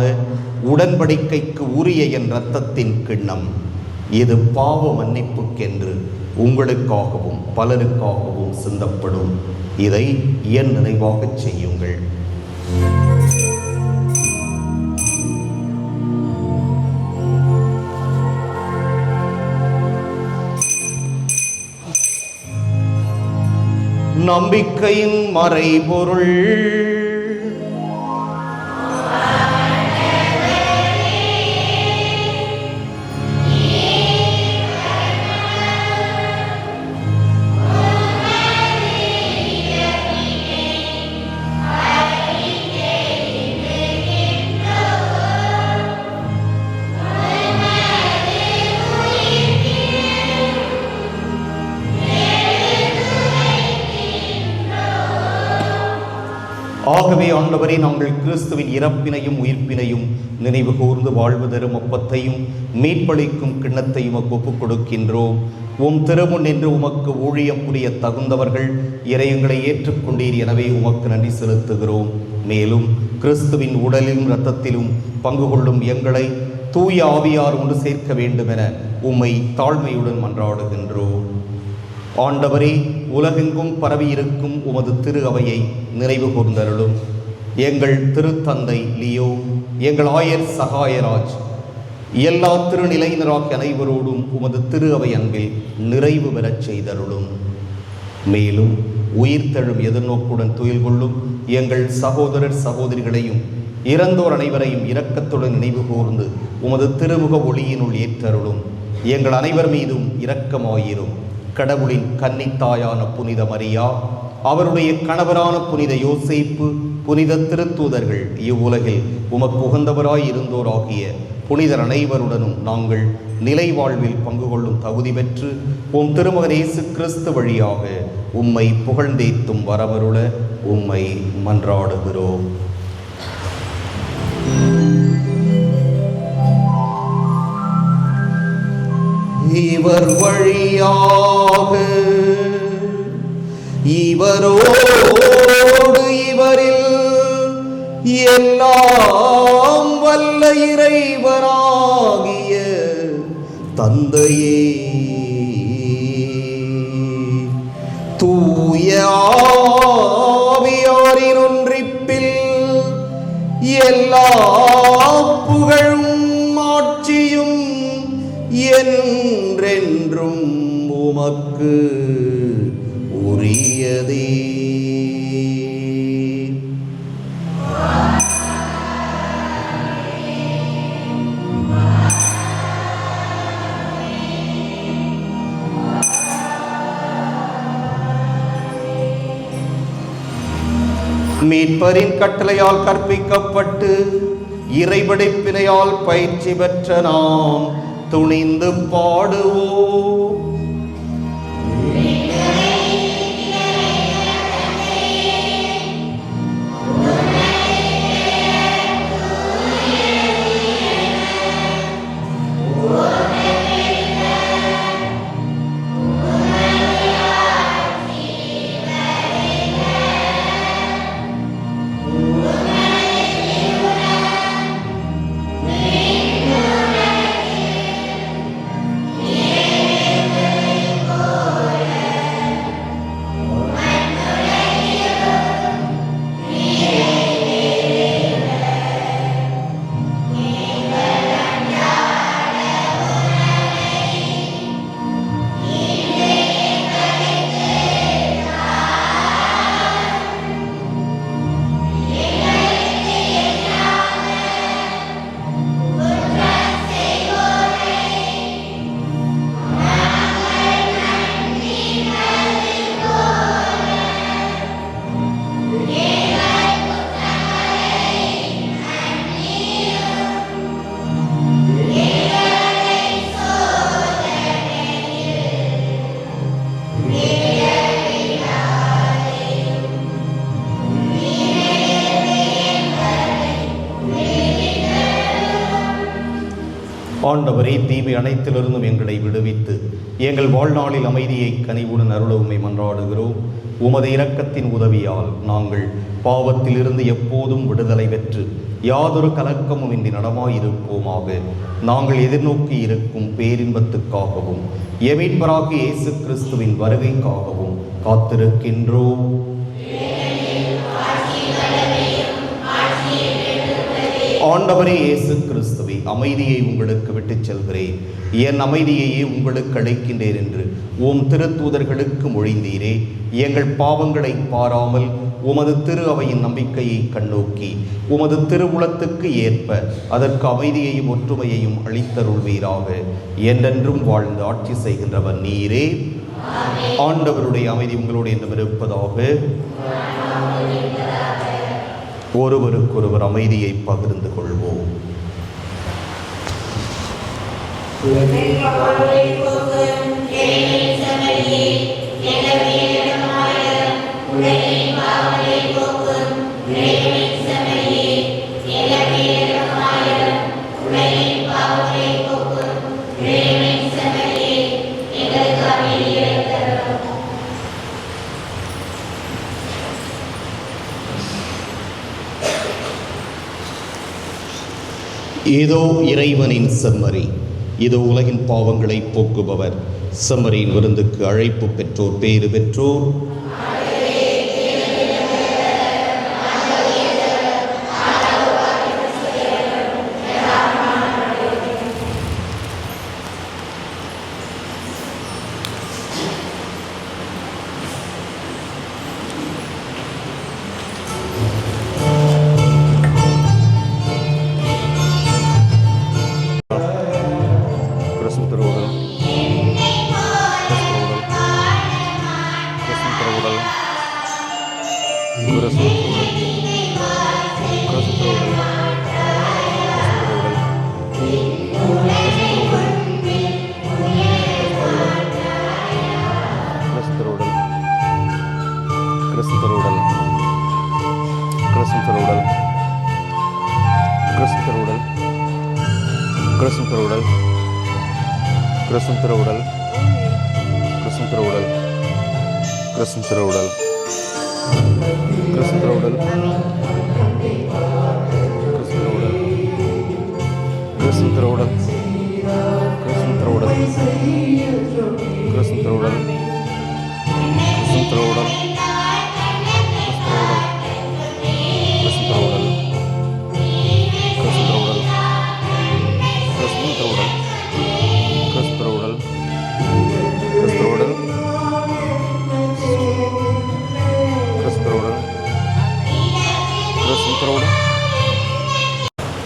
F: உடன்படிக்கைக்கு உரிய என் இரத்தத்தின் கிண்ணம். இது பாவ மன்னிப்புக்கென்று உங்களுக்காகவும் பலருக்காகவும் சிந்தப்படும். இதை என் நினைவாகச் செய்யுங்கள். நம்பிக்கையின் மறைபொருள். ஆகவே ஆண்டவரே, நாங்கள் கிறிஸ்துவின் இறப்பினையும் உயிர்ப்பினையும் நினைவு கூர்ந்து வாழ்வு தரும் அப்பத்தையும் மீட்பளிக்கும் கிண்ணத்தையும் ஒப்புக் கொடுக்கின்றோம். உம் திருமுன் என்று உமக்கு ஊழியம் புரிய தகுந்தவர்கள் இறையங்களை ஏற்றுக்கொண்டீர். எனவே உமக்கு நன்றி செலுத்துகிறோம். மேலும் கிறிஸ்துவின் உடலிலும் இரத்தத்திலும் பங்கு கொள்ளும் எங்களை தூய ஆவியார் ஒன்று சேர்க்க வேண்டுமென உம்மை தாழ்மையுடன் மன்றாடுகின்றோம். ஆண்டவரே, உலகெங்கும் பரவியிருக்கும் உமது திரு அவையை நினைவு கூர்ந்தருளும். எங்கள் திருத்தந்தை லியோ, எங்கள் ஆயர் சகாயராஜ், எல்லா திருநிலையினராக அனைவரோடும் உமது திரு அவை அன்பில் நிறைவு பெறச் செய்தருளும். மேலும் உயிர்த்தெழும் எதிர்நோக்குடன் துயில் கொள்ளும் எங்கள் சகோதரர் சகோதரிகளையும் இறந்தோர் அனைவரையும் இரக்கத்துடன் நினைவு கூர்ந்து உமது திருமுக ஒளியினுள் ஏற்றருளும். எங்கள் அனைவர் மீதும் இரக்கமாயிரும். கடவுளின் கன்னித்தாயான புனித மரியா, அவருடைய கணவரான புனித யோசேப்பு, புனித திருத்தூதர்கள், இவ்வுலகில் உமக்கு உகந்தவராய் இருந்தோராகிய புனிதர் அனைவருடனும் நாங்கள் நிலை வாழ்வில் பங்கு கொள்ளும் தகுதி பெற்று உம் திருமகன் இயேசு கிறிஸ்து வழியாக உம்மை புகழ்ந்தேத்தும் வரமருள உம்மை மன்றாடுகிறோம். இவர் வழியாக இவரோடு இவரில் எல்லாம் வல்ல இறைவனாகிய தந்தையே, தூய ஆவியாரின் ஒன்றிப்பில் எல்லா புகழும் ஆட்சியும் என்றென்றும் உமக்கு உரியதே. மீட்பரின் கட்டளையால் கற்பிக்கப்பட்டு இறைபடைப்பினையால் பயிற்சி பெற்ற நாம் துணிந்து பாடுவோம்.
D: Yeah.
F: ஆண்டவரே, தீமை அனைத்திலிருந்தும் எங்களை விடுவித்து எங்கள் வாழ்நாளில் அமைதியை கனிவுடன் அருள உம்மை மன்றாடுகிறோம். உமது இரக்கத்தின் உதவியால் நாங்கள் பாவத்திலிருந்து எப்போதும் விடுதலை பெற்று யாதொரு கலக்கமும் இன்றி நடமாயிருப்போமாக. நாங்கள் எதிர்நோக்கி இருக்கும் பேரின்பத்துக்காகவும் எமீட்பராகிய இயேசு கிறிஸ்துவின் வருகைக்காகவும் காத்திருக்கின்றோம். ஆண்டவரே இயேசு கிறிஸ்துவே, அமைதியை உங்களுக்கு விட்டுச் செல்கிறேன், என் அமைதியையே உங்களுக்கு அளிக்கின்றேன் என்று உம் திருத்தூதர்களுக்கு மொழிந்தீரே. எங்கள் பாவங்களை பாராமல் உமது திரு அவையின் நம்பிக்கையை கண்ணோக்கி உமது திருவுளத்துக்கு ஏற்ப அதற்கு அமைதியையும் ஒற்றுமையையும் அளித்தருள்வீராக. என்றென்றும் வாழ்ந்து ஆட்சி செய்கின்றவர் நீரே. ஆண்டவருடைய அமைதி உங்களோடு என்றும் இருப்பதாக. ஒருவருக்கொருவர் அமைதியை பகிர்ந்து கொள்வோம். இதோ இறைவனின் செம்மறி, இதோ உலகின் பாவங்களை போக்குபவர். செம்மறியின் விருந்துக்கு அழைப்பு பெற்றோர் பேறு பெற்றோர்.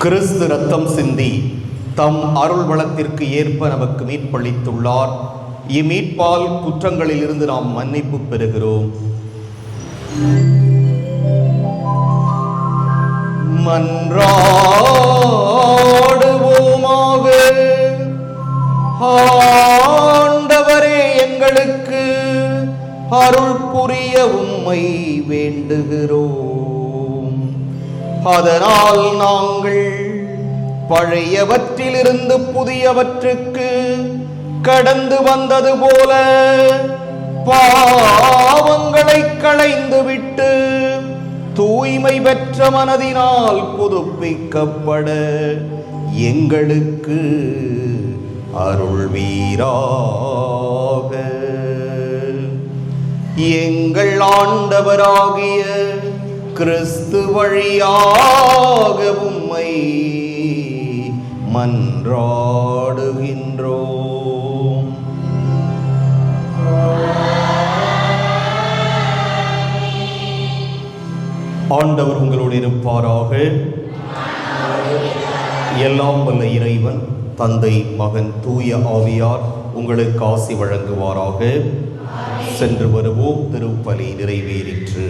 F: கிறிஸ்து ரத்தம் சிந்தி தம் அருள் வளத்திற்கு ஏற்ப நமக்கு மீட்பளித்துள்ளார். இம்மீட்பால் குற்றங்களில் இருந்து நாம் மன்னிப்பு பெறுகிறோம். மன்றாடுவோமாக. ஆண்டவரே, எங்களுக்கு அருள் புரிய உம்மை வேண்டுகிறோம். அதனால் நாங்கள் பழையவற்றிலிருந்து புதியவற்றுக்கு கடந்து வந்தது போல பாவங்களை களைந்துவிட்டு தூய்மை பெற்ற மனதினால் புதுப்பிக்கப்பட எங்களுக்கு அருள்வீராக. எங்கள் ஆண்டவராகிய கிறிஸ்து வழியாக உம்மை மன்றாடுகின்றோம். ஆண்டவர் உங்களோடு இருப்பாராக. எல்லாம் வல்ல இறைவன் தந்தை, மகன், தூய ஆவியார் உங்களுக்கு ஆசி வழங்குவாராக. சென்று வருவோம். திருப்பலி நிறைவேறிற்று.